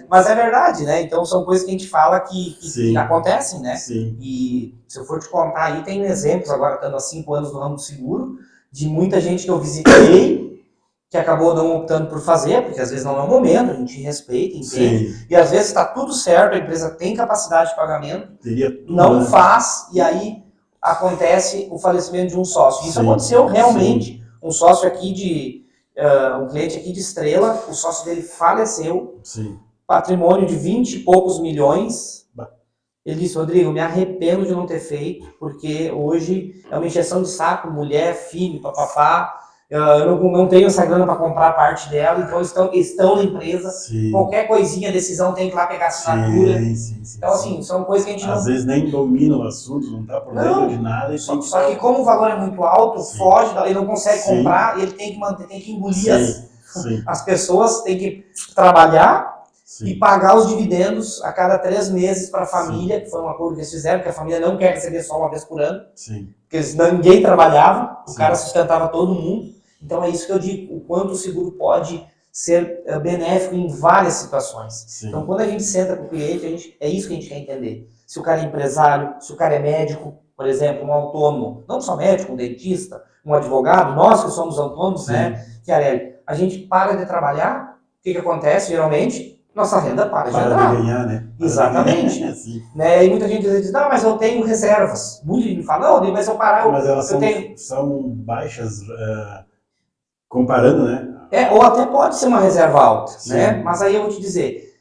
mas é verdade, né? Então são coisas que a gente fala que acontecem, né? Sim. E se eu for te contar aí, tem exemplos, agora estando há 5 anos no ramo do seguro, de muita gente que eu visitei que acabou não optando por fazer, porque às vezes não é o momento, a gente respeita, entende, e às vezes está tudo certo, a empresa tem capacidade de pagamento, não faz, e aí acontece o falecimento de um sócio. Isso aconteceu realmente, um sócio aqui um cliente aqui de Estrela, o sócio dele faleceu, patrimônio de 20 e poucos milhões. Ele disse, Rodrigo, me arrependo de não ter feito, porque hoje é uma injeção de saco, mulher, filho, papapá. Eu não tenho essa grana para comprar a parte dela, então estão na empresa. Qualquer coisinha, decisão, tem que ir lá pegar a assinatura. Então, assim, são coisas que a gente às vezes nem domina o assunto, não está por dentro de nada. Só que como o valor é muito alto, foge, ele não consegue comprar, ele tem que manter, tem que engolir as pessoas, tem que trabalhar e pagar os dividendos a cada 3 meses para a família, que foi um acordo que eles fizeram, que a família não quer receber só uma vez por ano, porque ninguém trabalhava, o cara sustentava todo mundo. Então é isso que eu digo, o quanto o seguro pode ser benéfico em várias situações. Então quando a gente senta com o cliente, é isso que a gente quer entender. Se o cara é empresário, se o cara é médico, por exemplo, um autônomo, não só médico, um dentista, um advogado, nós que somos autônomos, né, Chiarelli, a gente para de trabalhar, o que acontece geralmente? Nossa renda para de entrar. Para de ganhar, né? Exatamente. Né? E muita gente diz, não, mas eu tenho reservas. Muita gente fala, não, mas se eu parar, mas elas são baixas, comparando, né? Ou até pode ser uma reserva alta, né? Mas aí eu vou te dizer,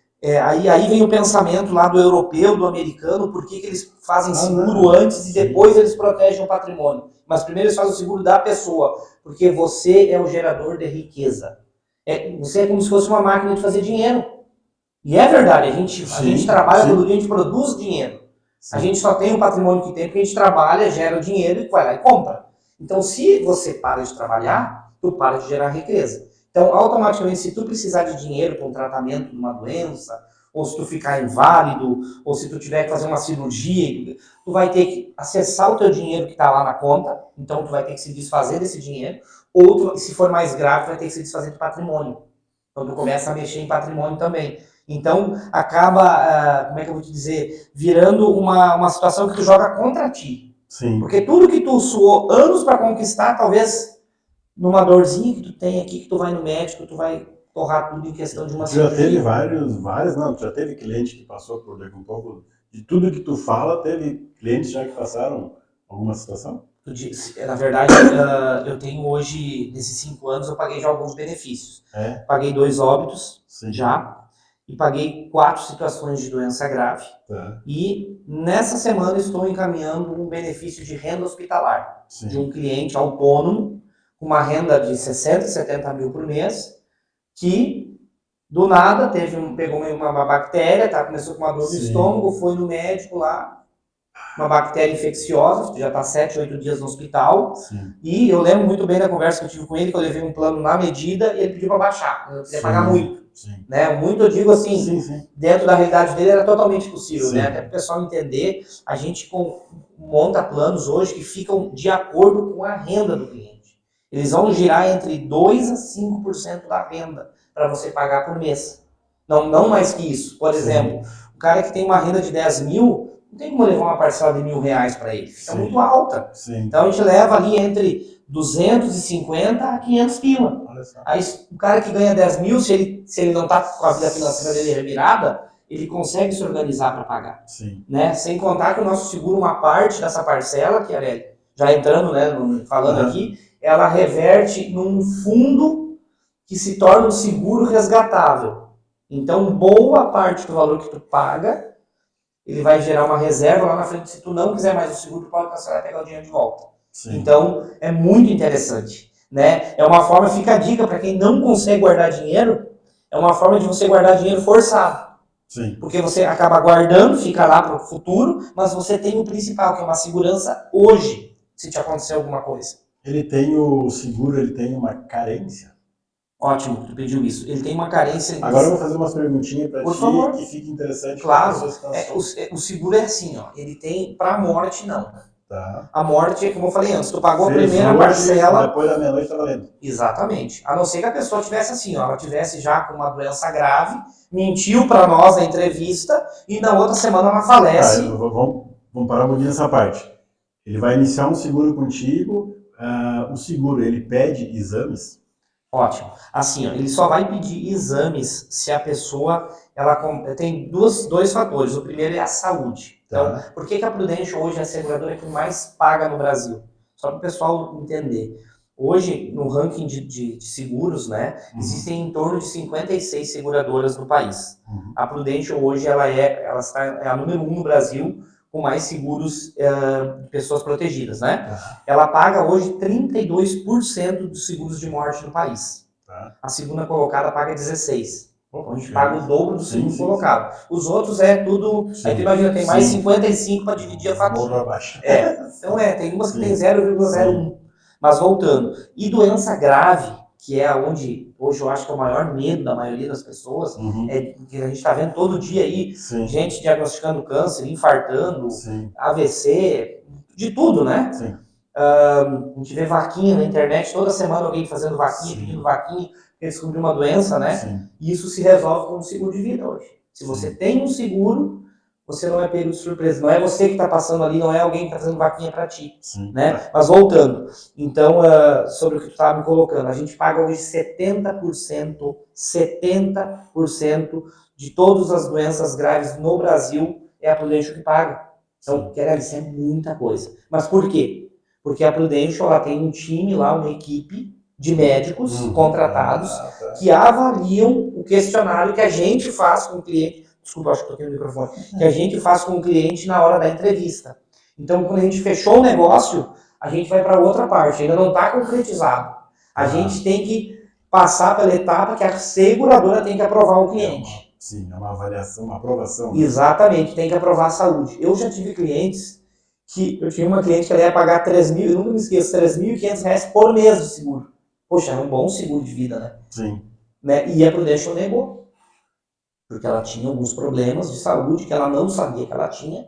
aí vem o pensamento lá do europeu, do americano, por que eles fazem seguro antes e depois eles protegem o patrimônio. Mas primeiro eles fazem o seguro da pessoa, porque você é o gerador de riqueza. Você é como se fosse uma máquina de fazer dinheiro. E é verdade, a gente trabalha todo dia, a gente produz dinheiro. A gente só tem o patrimônio que tem porque a gente trabalha, gera o dinheiro e vai lá e compra. Então, se você para de trabalhar, tu para de gerar riqueza. Então, automaticamente, se tu precisar de dinheiro para um tratamento de uma doença, ou se tu ficar inválido, ou se tu tiver que fazer uma cirurgia, tu vai ter que acessar o teu dinheiro que está lá na conta, então tu vai ter que se desfazer desse dinheiro, ou se for mais grave, tu vai ter que se desfazer do patrimônio. Então, tu começa a mexer em patrimônio também. Então, acaba, como é que eu vou te dizer, virando uma situação que tu joga contra ti. Porque tudo que tu suou anos para conquistar, talvez numa dorzinha que tu tem aqui, que tu vai no médico, tu vai torrar tudo em questão de uma cirurgia. Já teve já teve cliente que passou por um pouco de tudo que tu fala, teve clientes já que passaram alguma situação? Na verdade, eu tenho hoje, nesses 5 anos, eu paguei já alguns benefícios. Paguei 2 óbitos já, e paguei 4 situações de doença grave. E nessa semana estou encaminhando um benefício de renda hospitalar de um cliente autônomo, com uma renda de 60, 70 mil por mês, que do nada pegou uma bactéria, começou com uma dor no estômago, foi no médico lá, uma bactéria infecciosa, já está 7, 8 dias no hospital. E eu lembro muito bem da conversa que eu tive com ele, que eu levei um plano na medida e ele pediu para baixar, eu queria pagar muito. Né? Muito, eu digo assim, dentro da realidade dele era totalmente possível, né? Até para o pessoal entender, a gente monta planos hoje que ficam de acordo com a renda do cliente. Eles vão girar entre 2% a 5% da renda para você pagar por mês. Não mais que isso. Por exemplo, o cara que tem uma renda de 10 mil, não tem como levar uma parcela de R$1.000 para ele. Fica muito alta. Então a gente leva ali entre 250 a 500 pila. Aí o cara que ganha 10 mil, se ele não está com a vida financeira dele revirada, ele consegue se organizar para pagar. Né? Sem contar que o nosso seguro, uma parte dessa parcela, que já entrando, né, falando aqui, ela reverte num fundo que se torna um seguro resgatável. Então, boa parte do valor que tu paga, ele vai gerar uma reserva lá na frente. Se tu não quiser mais o seguro, tu pode cancelar e pegar o dinheiro de volta. Então, é muito interessante. Né? É uma forma, fica a dica para quem não consegue guardar dinheiro, é uma forma de você guardar dinheiro forçado. Porque você acaba guardando, fica lá para o futuro, mas você tem o principal, que é uma segurança hoje, se te acontecer alguma coisa. O seguro, ele tem uma carência? Ótimo, tu pediu isso. Ele tem uma carência... Agora eu vou fazer umas perguntinhas para ti, favor. Que fique interessante. Claro, o seguro é assim, ó, ele tem para a morte não. A morte, como eu falei antes, tu pagou a primeira parcela... Depois da meia-noite tá valendo. Exatamente. A não ser que a pessoa tivesse assim, ó, ela tivesse já com uma doença grave, mentiu para nós na entrevista e na outra semana ela falece. Vamos parar um pouquinho nessa parte. Ele vai iniciar um seguro contigo, o seguro, ele pede exames? Ótimo. Assim, ó, ele só vai pedir exames se a pessoa ela tem dois fatores. O primeiro é a saúde. Então, por que a Prudential hoje é a seguradora que mais paga no Brasil? Só para o pessoal entender. Hoje, no ranking de seguros, né, existem em torno de 56 seguradoras no país. A Prudential hoje ela é a número 1 no Brasil com mais seguros de pessoas protegidas, né? Ela paga hoje 32% dos seguros de morte no país. A segunda colocada paga 16%. Então, a gente paga o dobro do segundo colocado. Os outros é tudo... Aí tu imagina, tem mais 55 para dividir a fatura. Então tem umas que tem 0,01. Mas voltando. E doença grave, que é onde hoje eu acho que é o maior medo da maioria das pessoas, é que a gente está vendo todo dia aí, gente diagnosticando câncer, infartando, AVC, de tudo, né? A gente vê vaquinha na internet, toda semana alguém fazendo vaquinha, pedindo vaquinha, porque descobriu uma doença, né? E isso se resolve com um seguro de vida hoje. Se você tem um seguro, você não é pego de surpresa. Não é você que está passando ali, não é alguém que está fazendo vaquinha para ti. Né? Mas voltando, então, sobre o que tu estava me colocando, a gente paga hoje 70% de todas as doenças graves no Brasil é a Prudential que paga. Então, isso é muita coisa. Mas por quê? Porque a Prudential ela tem um time lá, uma equipe de médicos contratados que avaliam o questionário que a gente faz com o cliente. Desculpa, acho que estou aqui no microfone. Que a gente faz com o cliente na hora da entrevista. Então, quando a gente fechou o negócio, a gente vai para outra parte. Ainda não está concretizado. A gente tem que passar pela etapa que a seguradora tem que aprovar o cliente. É uma avaliação, uma aprovação. Exatamente, tem que aprovar a saúde. Eu já tive clientes que... Eu tinha uma cliente que ela ia pagar eu nunca me esqueço, R$3.500 por mês de seguro. Poxa, era um bom seguro de vida, né? Né? E a Prudential negou. Porque ela tinha alguns problemas de saúde que ela não sabia que ela tinha,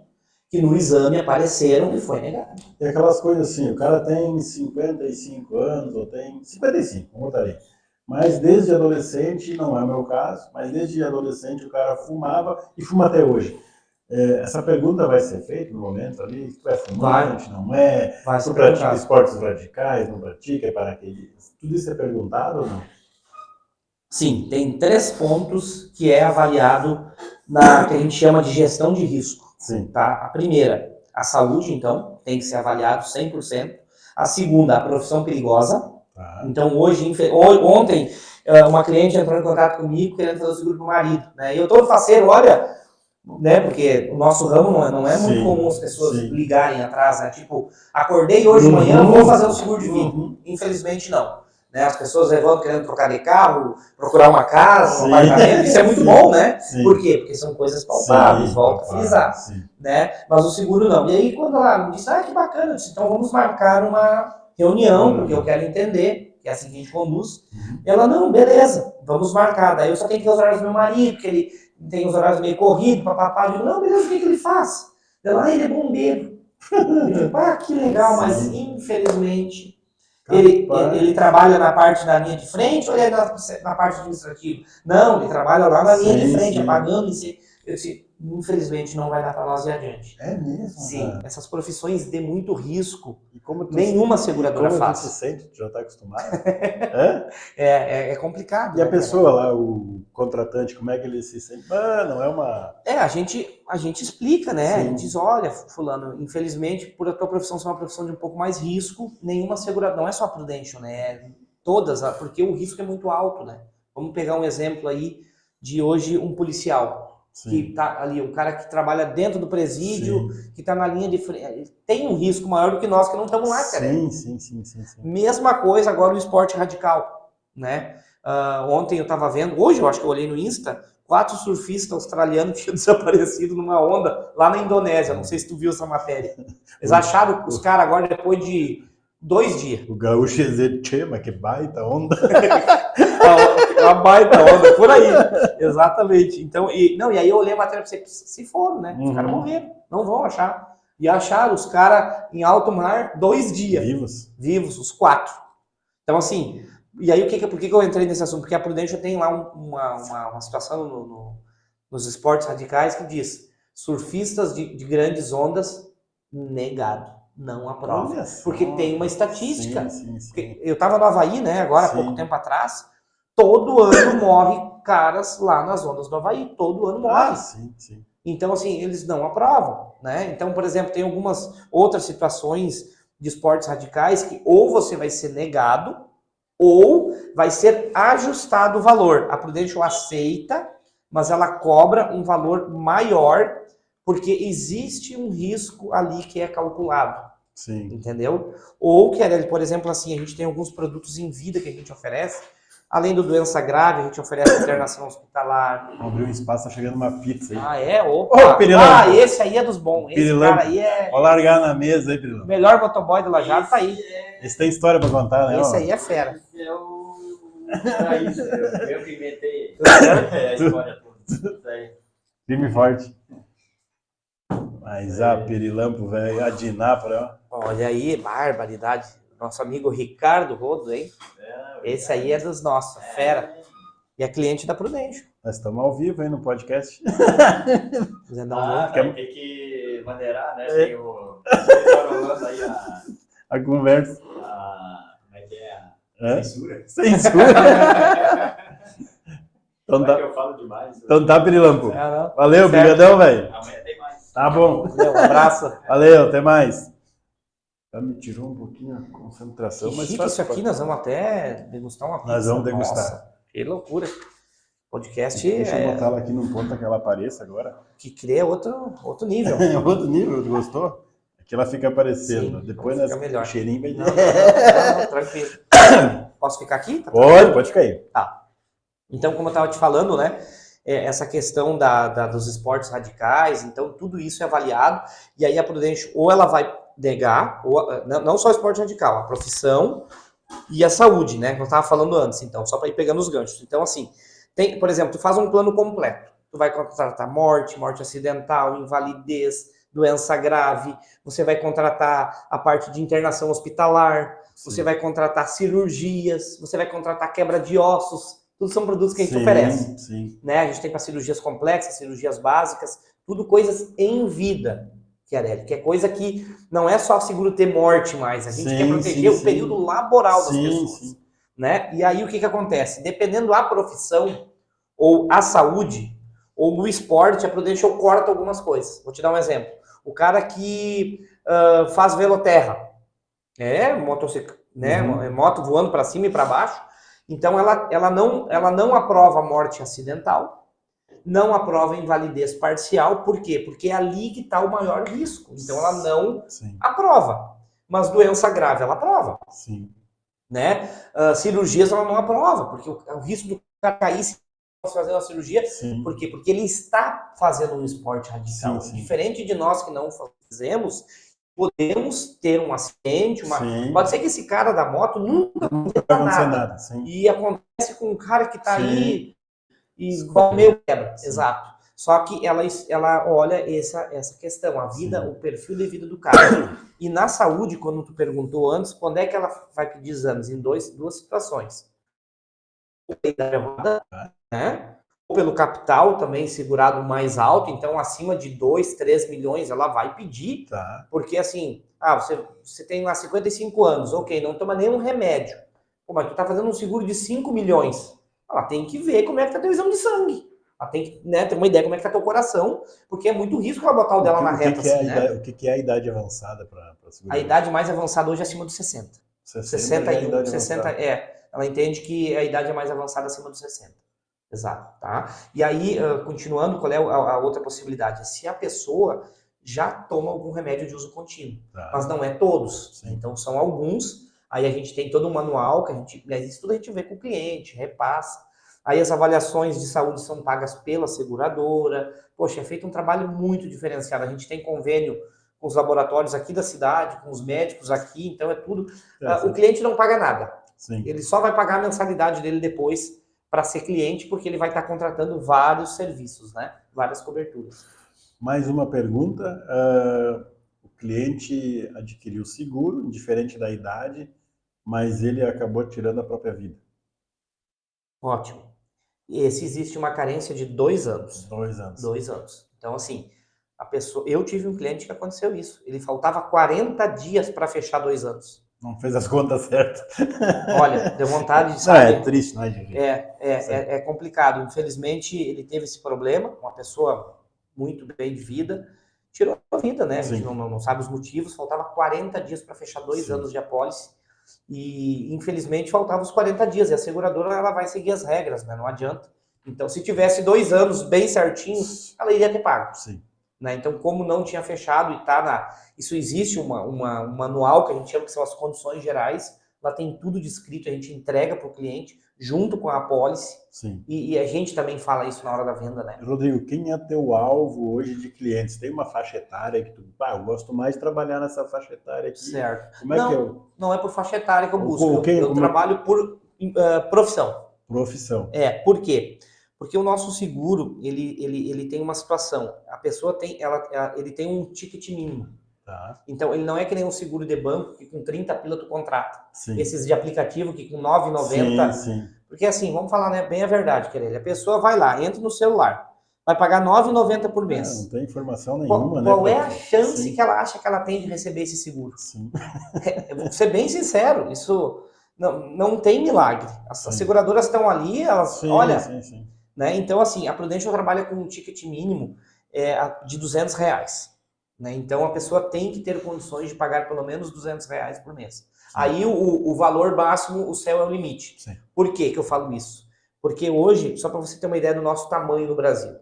que no exame apareceram e foi negado. E aquelas coisas assim, o cara tem 55 anos, ou tem 55, como eu falei. Mas desde adolescente, não é o meu caso, mas desde adolescente o cara fumava e fuma até hoje. Essa pergunta vai ser feita no momento ali, tu é fumante, não é? Tu pratica esportes radicais, não pratica, é paraquedismo? Tudo isso é perguntado ou não? Sim, tem 3 pontos que é avaliado na que a gente chama de gestão de risco. Tá? A primeira, a saúde, então, tem que ser avaliado 100%. A segunda, a profissão perigosa. Então, ontem, uma cliente entrou em contato comigo querendo fazer o seguro para o marido. Né? E eu todo faceiro, olha, né, porque o nosso ramo não é muito comum as pessoas ligarem atrás, né? Tipo, acordei hoje de manhã, vou fazer um seguro de vida. Infelizmente, não. Né, as pessoas levantam querendo trocar de carro, procurar uma casa, um apartamento, isso é muito bom, né? Por quê? Porque são coisas palpáveis, volto a frisar, né? Mas o seguro não. E aí quando ela me disse, que bacana, eu disse, então vamos marcar uma reunião, porque eu quero entender, que é assim que a gente conduz. Ela, não, beleza, vamos marcar. Daí eu só tenho que ter os horários do meu marido, porque ele tem os horários meio corridos, papapá. Eu digo, não, beleza, o que ele faz? Ela, ele é bombeiro. Eu digo, que legal, mas infelizmente... Ele trabalha na parte da linha de frente ou ele é na parte administrativa? Não, ele trabalha lá na linha de frente, apagando. Eu disse, infelizmente não vai dar para nós ir adiante. É mesmo? Sim, essas profissões de muito risco, nenhuma seguradora faz. Como tu se sente? Tu já está acostumado? É complicado. E a pessoa lá, o contratante, como é que ele se sente? Não é uma... A gente explica, né? A gente diz, olha, fulano, infelizmente, por a tua profissão ser uma profissão de um pouco mais risco, nenhuma seguradora, não é só a Prudential, né? Todas, porque o risco é muito alto, né? Vamos pegar um exemplo aí de hoje um policial. Que tá ali, um cara que trabalha dentro do presídio, que está na linha de frente, tem um risco maior do que nós que não estamos lá, cara. Sim. Mesma coisa agora o esporte radical, né? Ontem eu estava vendo, hoje eu acho que eu olhei no Insta, 4 surfistas australianos tinham desaparecido numa onda lá na Indonésia. Não sei se tu viu essa matéria. Eles acharam os caras agora depois de 2 dias. O gaúcho ia dizer, tchê, mas que baita onda. Uma baita onda, por aí. Exatamente. Então, e aí eu olhei a matéria e pensei, se foram, né? Os caras morreram, não vão achar. E acharam os caras em alto mar 2 dias. Vivos, os 4. Então, assim, e aí por que eu entrei nesse assunto? Porque a Prudential tem lá uma situação nos esportes radicais que diz, surfistas de grandes ondas, negado. não aprova. Olha só. Porque tem uma estatística. Sim. Eu estava no Havaí, né, agora há pouco tempo atrás, todo ano morre caras lá nas ondas do Havaí, todo ano morre. Sim. Então, assim, eles não aprovam, né? Então, por exemplo, tem algumas outras situações de esportes radicais que ou você vai ser negado ou vai ser ajustado o valor. A Prudential aceita, mas ela cobra um valor maior porque existe um risco ali que é calculado. Sim. Entendeu? Ou, Chiarelli, por exemplo, assim, a gente tem alguns produtos em vida que a gente oferece. Além do doença grave, a gente oferece internação hospitalar. Abriu um espaço, tá chegando uma pizza aí. Ah, é? Opa! Esse aí é dos bons. Esse cara aí é... Vou largar na mesa aí, Pirilampo. O melhor motoboy do Lajado tá aí. Esse tem história pra contar, né? Esse aí é fera. Eu que inventei a história toda. Firme e forte. Mas Pirilampo, velho, a Dinapra, ó. Olha aí, barbaridade. Nosso amigo Ricardo Rodo, hein? Esse aí é dos nossos, fera. E é cliente da Prudential. Nós estamos ao vivo aí no podcast. Tem que maneirar, né? Tem o... Tá rolando aí a conversa. Como é que é? Censura. Então tá. Eu falo demais. Então tá, Pirilampo. Valeu, brigadão, velho. Amanhã tem mais. Tá bom. Um abraço. Valeu, até mais. Já me tirou um pouquinho a concentração, mas chique isso aqui, nós vamos até degustar uma pizza. Nós vamos degustar. Nossa, que loucura. Podcast Deixa eu botar ela aqui num ponto que ela apareça agora. Que cria outro nível. Outro nível, gostou? Aqui ela fica aparecendo. Sim, depois fica melhor. O cheirinho vai... Não, tranquilo. Posso ficar aqui? Tá pode ficar aí. Tá. Então, como eu estava te falando, né? Essa questão dos esportes radicais, então tudo isso é avaliado, e aí a Prudential ou ela vai negar, ou, não só o esporte radical, a profissão e a saúde, né? Que eu estava falando antes, então, só para ir pegando os ganchos. Então, assim, por exemplo, tu faz um plano completo. Tu vai contratar morte acidental, invalidez, doença grave, você vai contratar a parte de internação hospitalar, você vai contratar cirurgias, você vai contratar quebra de ossos. Tudo são produtos que a gente oferece. Sim. Né? A gente tem para cirurgias complexas, cirurgias básicas, tudo coisas em vida, Chiarelli, que é coisa que não é só seguro ter morte mais, a gente quer proteger o período laboral das pessoas. Né? E aí o que acontece? Dependendo da profissão, ou a saúde, ou o esporte, a Prudential corta algumas coisas. Vou te dar um exemplo. O cara que faz veloterra, motocicleta, né? Moto voando para cima e para baixo, então, ela não aprova morte acidental, não aprova invalidez parcial. Por quê? Porque é ali que está o maior risco. Então, ela não aprova. Mas doença grave, ela aprova. Sim. Né? Cirurgias, ela não aprova, porque o risco do cara cair se fazer uma cirurgia. Por quê? Porque ele está fazendo um esporte radical. Diferente de nós que não fazemos, podemos ter um acidente, pode ser que esse cara da moto nunca aconteça nada. E acontece com um cara que está aí e meio quebra. Exato. Só que ela olha essa questão, a vida, o perfil de vida do cara. E na saúde, quando tu perguntou antes, quando é que ela vai pedir exames? Em duas situações. Ou pela idade elevada, né? Ou pelo capital também segurado mais alto, então acima de 2, 3 milhões ela vai pedir, porque assim, você tem lá 55 anos, ok, não toma nenhum remédio, mas tu tá fazendo um seguro de 5 milhões, ela tem que ver como é que tá teu exame de sangue, ela tem que ter uma ideia como é que tá teu coração, porque é muito risco ela botar o dela na reta. O que é a idade avançada para segurar? A idade mais avançada hoje é acima dos 60. 61, 60, ela entende que a idade é mais avançada acima dos 60. Exato, tá? E aí, continuando, qual é a outra possibilidade? Se a pessoa já toma algum remédio de uso contínuo, mas não é todos. Então, são alguns. Aí a gente tem todo um manual, isso tudo a gente vê com o cliente, repassa. Aí as avaliações de saúde são pagas pela seguradora. Poxa, é feito um trabalho muito diferenciado. A gente tem convênio com os laboratórios aqui da cidade, com os médicos aqui, então é tudo. O cliente não paga nada. Ele só vai pagar a mensalidade dele depois para ser cliente, porque ele vai estar contratando vários serviços, né? Várias coberturas. Mais uma pergunta. O cliente adquiriu seguro, diferente da idade, mas ele acabou tirando a própria vida. Ótimo. Existe uma carência de 2 anos. 2 anos. 2 anos. Então, assim, Eu tive um cliente que aconteceu isso. Ele faltava 40 dias para fechar 2 anos. Não fez as contas certas. Olha, deu vontade de Não, saber. é triste, não é, gente? É complicado. Infelizmente, ele teve esse problema. Uma pessoa muito bem de vida tirou a vida, né? A gente não sabe os motivos. Faltava 40 dias para fechar 2 anos de apólice. E, infelizmente, faltavam os 40 dias. E a seguradora ela vai seguir as regras, né? Não adianta. Então, se tivesse 2 anos bem certinhos, ela iria ter pago. Sim. Né? Então, como não tinha fechado e isso existe um manual que a gente chama que são as condições gerais, lá tem tudo descrito, a gente entrega para o cliente junto com a apólice. Sim. E a gente também fala isso na hora da venda, né? Rodrigo, quem é teu alvo hoje de clientes? Tem uma faixa etária que eu gosto mais de trabalhar nessa faixa etária aqui. Certo. Como é que eu... Não é por faixa etária que eu busco, eu eu trabalho por profissão. Profissão. Por quê? Porque o nosso seguro, ele tem uma situação. A pessoa ele tem um ticket mínimo. Tá. Então, ele não é que nem um seguro de banco que com 30 pila tu contrata. Sim. Esses de aplicativo que com 9,90... Sim. Porque assim, vamos falar, né, bem a verdade, querido. A pessoa vai lá, entra no celular, vai pagar 9,90 por mês. Não tem informação nenhuma, Qual né? é a chance que ela acha que ela tem de receber esse seguro? Sim. Vou ser bem sincero, isso não tem milagre. As seguradoras estão ali, elas... Olha... Sim. Né? Então, assim, a Prudential trabalha com um ticket mínimo de R$200. Né? Então, a pessoa tem que ter condições de pagar pelo menos R$200 por mês. Sim. Aí, o valor máximo, o céu é o limite. Sim. Por que eu falo isso? Porque hoje, só para você ter uma ideia do nosso tamanho no Brasil,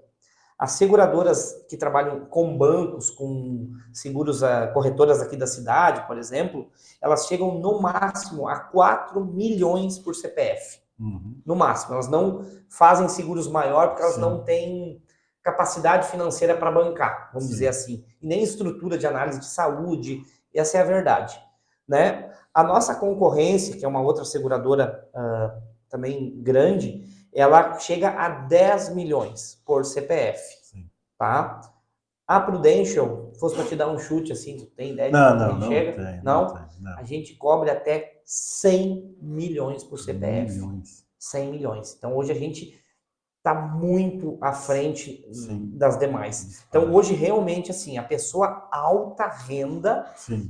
as seguradoras que trabalham com bancos, com seguros, corretoras aqui da cidade, por exemplo, elas chegam no máximo a 4 milhões por CPF. Uhum. No máximo, elas não fazem seguros maior porque elas não têm capacidade financeira para bancar, vamos dizer assim, e nem estrutura de análise de saúde, essa é a verdade, né? A nossa concorrência, que é uma outra seguradora também grande, ela chega a 10 milhões por CPF, tá? A Prudential, se fosse para te dar um chute assim, tu tem ideia de quanto a gente chega? Não. A gente cobre até 100 milhões por CPF. 100 milhões. Então, hoje a gente está muito à frente das demais. Então, hoje, realmente, assim, a pessoa alta renda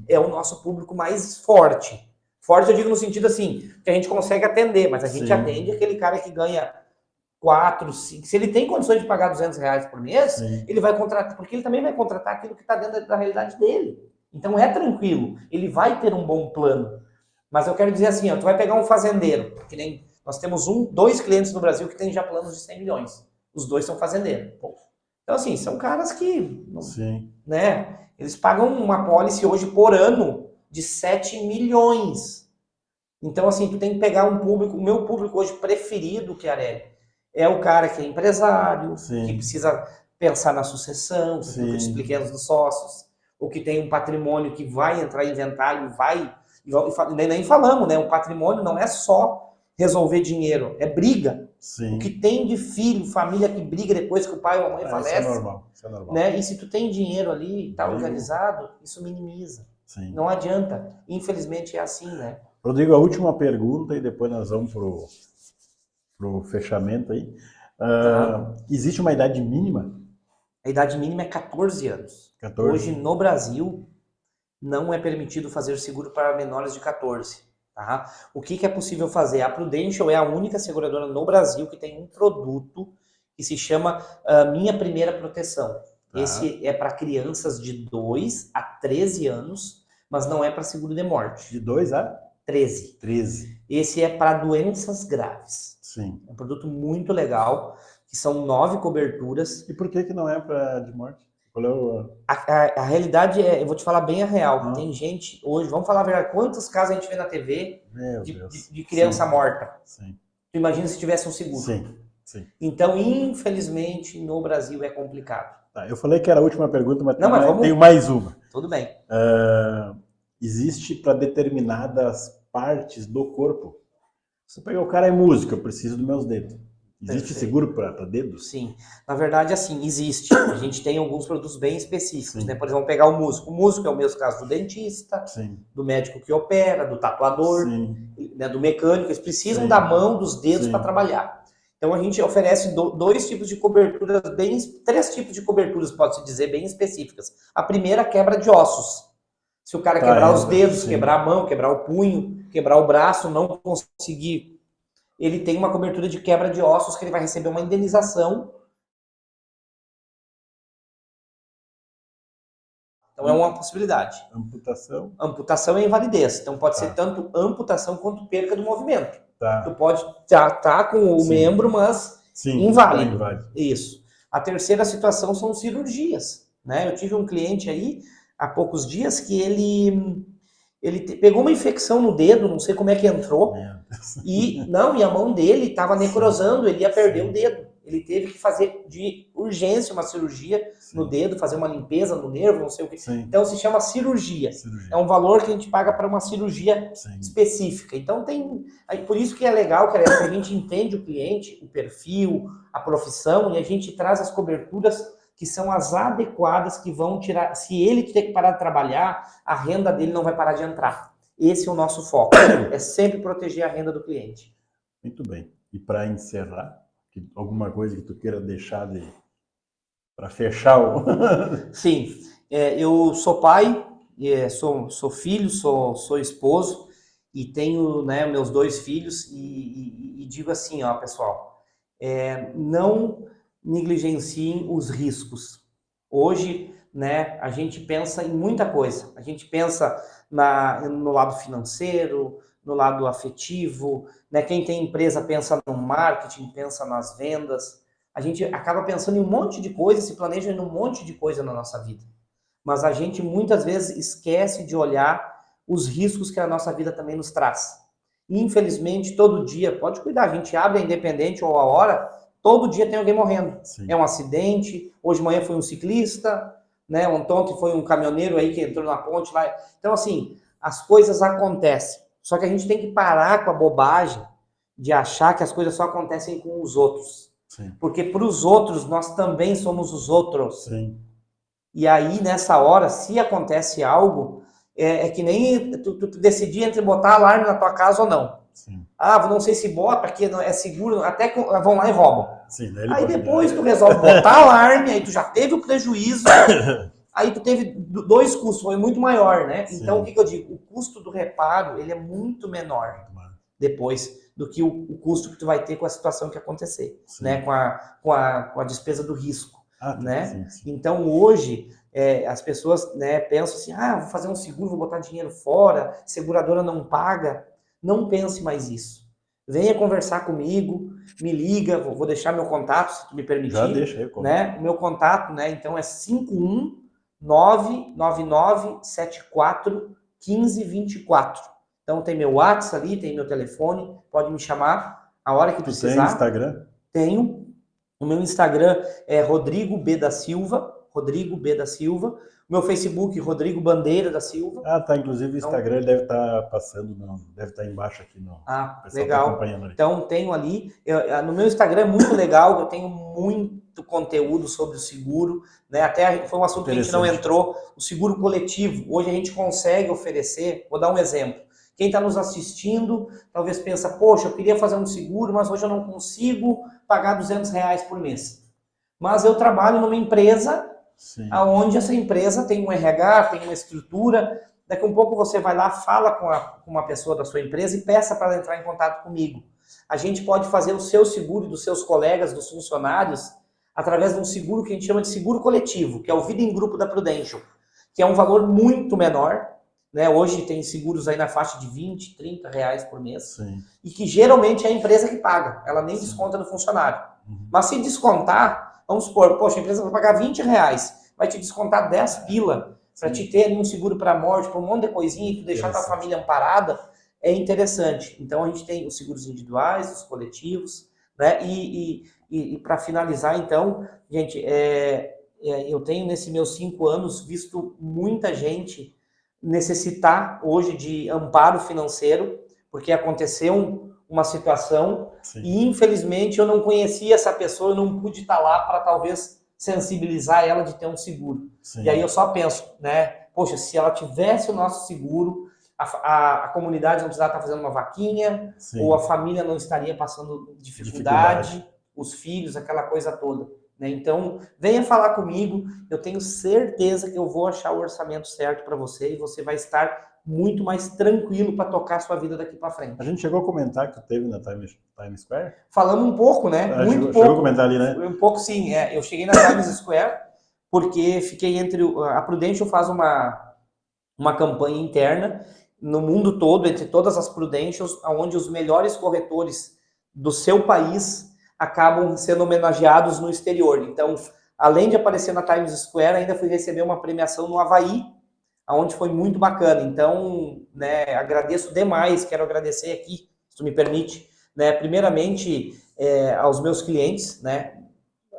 é o nosso público mais forte. Forte, eu digo no sentido, assim, que a gente consegue atender, mas a gente atende aquele cara que ganha 4, 5... Se ele tem condições de pagar R$200 por mês, ele vai contratar, porque ele também vai contratar aquilo que está dentro da realidade dele. Então, é tranquilo. Ele vai ter um bom plano. Mas eu quero dizer assim, tu vai pegar um fazendeiro, que nem nós temos 2 clientes no Brasil que têm já planos de 100 milhões. Os 2 são fazendeiros. Então, assim, são caras que, né, eles pagam uma pólice hoje por ano de 7 milhões. Então, assim, tu tem que pegar um público, o meu público hoje preferido, Chiarelli, é o cara que é empresário, que precisa pensar na sucessão, que eu expliquei antes dos sócios, ou que tem um patrimônio que vai entrar em inventário, nem falamos, né? O patrimônio não é só resolver dinheiro, é briga. O que tem de filho, família que briga depois que o pai ou a mãe falece. Isso é normal. Né? E se tu tem dinheiro ali, tá organizado, isso minimiza. Não adianta. Infelizmente é assim, né? Rodrigo, a última pergunta e depois nós vamos pro fechamento aí. Existe uma idade mínima? A idade mínima é 14 anos. 14. Hoje, no Brasil, não é permitido fazer seguro para menores de 14. Tá? O que é possível fazer? A Prudential é a única seguradora no Brasil que tem um produto que se chama Minha Primeira Proteção. Esse é para crianças de 2 a 13 anos, mas não é para seguro de morte. De 2 a? 13. Esse é para doenças graves. É um produto muito legal, que são 9 coberturas. E por que não é para de morte? A realidade é, eu vou te falar bem a real. Tem gente hoje, vamos falar a verdade, quantos casos a gente vê na TV de criança morta? Tu imagina se tivesse um seguro. Então, infelizmente, no Brasil é complicado. Eu falei que era a última pergunta, mas vamos... tenho mais uma. Tudo bem. Existe para determinadas partes do corpo. Se eu pegar o cara é músico, eu preciso dos meus dedos. Existe seguro para dedos? Sim. Na verdade, assim, existe. A gente tem alguns produtos bem específicos, né? Por exemplo, vamos pegar o músico. O músico é o mesmo caso do dentista, do médico que opera, do tatuador, né? Do mecânico. Eles precisam da mão, dos dedos para trabalhar. Então a gente oferece dois tipos de coberturas, três tipos de coberturas, pode-se dizer, bem específicas. A primeira, quebra de ossos. Se o cara quebrar os dedos, sim, quebrar a mão, quebrar o punho, quebrar o braço, não conseguir, ele tem uma cobertura de quebra de ossos que ele vai receber uma indenização. Então é uma possibilidade. Amputação? Amputação e invalidez. Então pode ser tanto amputação quanto perca do movimento. Tá. Tu pode tá com o membro, mas inválido. Isso. A terceira situação são cirurgias, né? Eu tive um cliente aí há poucos dias que ele pegou uma infecção no dedo, não sei como é que entrou, e a mão dele estava necrosando, ele ia perder o dedo. Ele teve que fazer de urgência uma cirurgia no dedo, fazer uma limpeza no nervo, não sei o que. Sim. Então se chama cirurgia. É um valor que a gente paga para uma cirurgia específica. Então por isso que é legal, que a gente entende o cliente, o perfil, a profissão, e a gente traz as coberturas que são as adequadas, que vão tirar, se ele ter que parar de trabalhar, a renda dele não vai parar de entrar. Esse é o nosso foco, é sempre proteger a renda do cliente. Muito bem. E para encerrar, alguma coisa que tu queira deixar para fechar o... Sim, eu sou pai, sou filho, sou esposo, e tenho, né, meus 2 filhos, e digo assim, ó, pessoal, não negligenciem os riscos. Hoje, né, a gente pensa em muita coisa. A gente pensa no lado financeiro, no lado afetivo, né? Quem tem empresa pensa no marketing, pensa nas vendas. A gente acaba pensando em um monte de coisa, se planeja em um monte de coisa na nossa vida. Mas a gente muitas vezes esquece de olhar os riscos que a nossa vida também nos traz. E, infelizmente, todo dia, pode cuidar, a gente abre a Independente ou a Hora, todo dia tem alguém morrendo. Sim. É um acidente, hoje de manhã foi um ciclista, né? Ontem foi um caminhoneiro aí que entrou na ponte lá. Então, assim, as coisas acontecem. Só que a gente tem que parar com a bobagem de achar que as coisas só acontecem com os outros. Sim. Porque para os outros, nós também somos os outros. Sim. E aí, nessa hora, se acontece algo, é que nem tu decidir entre botar alarme na tua casa ou não. Sim. Não sei se bota, porque é seguro, até que vão lá e roubam. Sim, aí depois tu resolve botar alarme, aí tu já teve o prejuízo, aí tu teve 2 custos, foi muito maior, né? Sim. Então, o que eu digo? O custo do reparo, ele é muito menor depois do que o custo que tu vai ter com a situação que acontecer, sim, né? Com a despesa do risco, né? Sim, sim. Então, hoje, as pessoas, né, pensam assim, vou fazer um seguro, vou botar dinheiro fora, seguradora não paga. Não pense mais isso. Venha conversar comigo, me liga, vou deixar meu contato, se tu me permitir. Já deixa aí, né? O meu contato, né, então é 51999741524. Então tem meu WhatsApp ali, tem meu telefone, pode me chamar a hora que precisar. Tem Instagram? Tenho. O meu Instagram é Rodrigo B da Silva. Rodrigo B da Silva. Meu Facebook, Rodrigo Bandeira da Silva. Tá. Inclusive o Instagram ele deve estar passando, deve estar embaixo aqui. Legal. Tá ali. Então, tenho ali. No meu Instagram é muito legal, eu tenho muito conteúdo sobre o seguro, né? Até foi um assunto que a gente não entrou. O seguro coletivo, hoje a gente consegue oferecer, vou dar um exemplo. Quem está nos assistindo, talvez pensa, poxa, eu queria fazer um seguro, mas hoje eu não consigo pagar R$200 por mês. Mas eu trabalho numa empresa... Sim. Onde essa empresa tem um RH, tem uma estrutura, daqui a um pouco você vai lá, fala com uma pessoa da sua empresa e peça para ela entrar em contato comigo. A gente pode fazer o seu seguro dos seus colegas, dos funcionários, através de um seguro que a gente chama de seguro coletivo, que é o Vida em Grupo da Prudential, que é um valor muito menor, né? Hoje tem seguros aí na faixa de R$20, R$30 por mês, sim, e que geralmente é a empresa que paga, ela nem desconta no funcionário. Mas se descontar, vamos supor, poxa, a empresa vai pagar R$20, vai te descontar 10 pila para te ter um seguro para morte, para um monte de coisinha e tu deixar tua família amparada, é interessante. Então a gente tem os seguros individuais, os coletivos, né? E para finalizar, então, gente, eu tenho nesses meus 5 anos visto muita gente necessitar hoje de amparo financeiro, porque aconteceu uma situação, sim, e infelizmente eu não conhecia essa pessoa, eu não pude estar lá para talvez sensibilizar ela de ter um seguro. Sim. E aí eu só penso, né, poxa, se ela tivesse o nosso seguro, a comunidade não precisava estar fazendo uma vaquinha, Sim. ou a família não estaria passando dificuldade, os filhos, aquela coisa toda. Né? Então, venha falar comigo, eu tenho certeza que eu vou achar o orçamento certo para você e você vai estar muito mais tranquilo para tocar a sua vida daqui para frente. A gente chegou a comentar que tu teve na Times Square? Falamos um pouco, né? Muito pouco. Chegou a comentar ali, né? Um pouco, sim. Eu cheguei na Times Square porque fiquei entre... A Prudential faz uma campanha interna no mundo todo, entre todas as Prudentials, onde os melhores corretores do seu país acabam sendo homenageados no exterior. Então, além de aparecer na Times Square, ainda fui receber uma premiação no Havaí, onde foi muito bacana. Então, né, agradeço demais, quero agradecer aqui, se tu me permite, né, primeiramente aos meus clientes, né,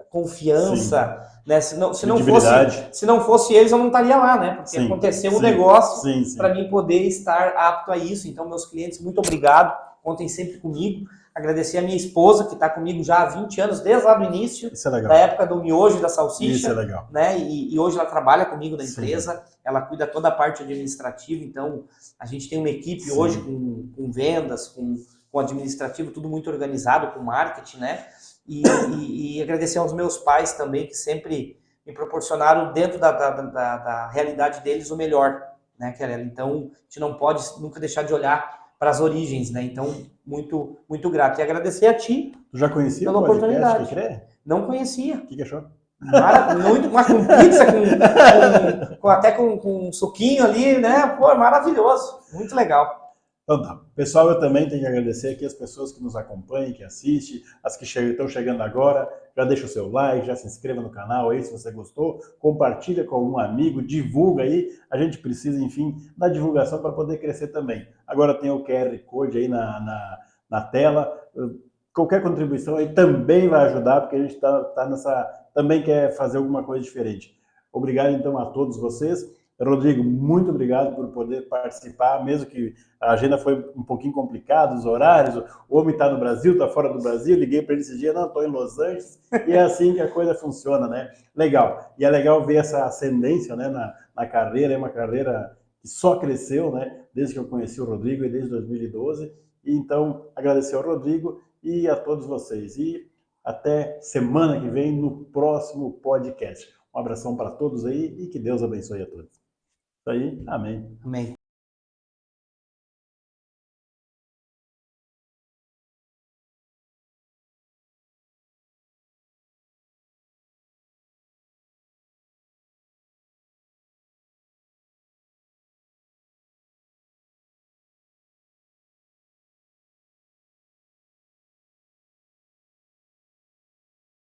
confiança, né, se não fosse eles, eu não estaria lá, né, porque aconteceu um negócio para mim poder estar apto a isso. Então, meus clientes, muito obrigado, contem sempre comigo. Agradecer a minha esposa, que está comigo já há 20 anos, desde lá do início, da época do miojo e da salsicha. Isso é legal. Né? E hoje ela trabalha comigo na empresa, ela cuida toda a parte administrativa, então a gente tem uma equipe hoje com vendas, com administrativo, tudo muito organizado, com marketing, né? E agradecer aos meus pais também, que sempre me proporcionaram, dentro da realidade deles, o melhor, né, Querela? Então, a gente não pode nunca deixar de olhar para as origens, né? Então, muito, muito grato. E agradecer a ti. Tu já conhecia pela o oportunidade? Que crê? Não conhecia. O que achou? Muito, mas com pizza, até com suquinho ali, né? Pô, maravilhoso. Muito legal. Então tá. Pessoal, eu também tenho que agradecer aqui as pessoas que nos acompanham, que assistem, as que estão chegando agora. Já deixa o seu like, já se inscreva no canal aí se você gostou, compartilha com algum amigo, divulga aí. A gente precisa, enfim, da divulgação para poder crescer também. Agora tem o QR Code aí na tela. Qualquer contribuição aí também vai ajudar, porque a gente também quer fazer alguma coisa diferente. Obrigado então a todos vocês. Rodrigo, muito obrigado por poder participar, mesmo que a agenda foi um pouquinho complicada, os horários, o homem está no Brasil, está fora do Brasil, liguei para ele esse dia, não, estou em Los Angeles, e é assim que a coisa funciona, né? Legal. E é legal ver essa ascendência, né, na carreira, é uma carreira que só cresceu, né, desde que eu conheci o Rodrigo e desde 2012. E então, agradecer ao Rodrigo e a todos vocês. E até semana que vem no próximo podcast. Um abração para todos aí e que Deus abençoe a todos. Isso aí, amém. Amém.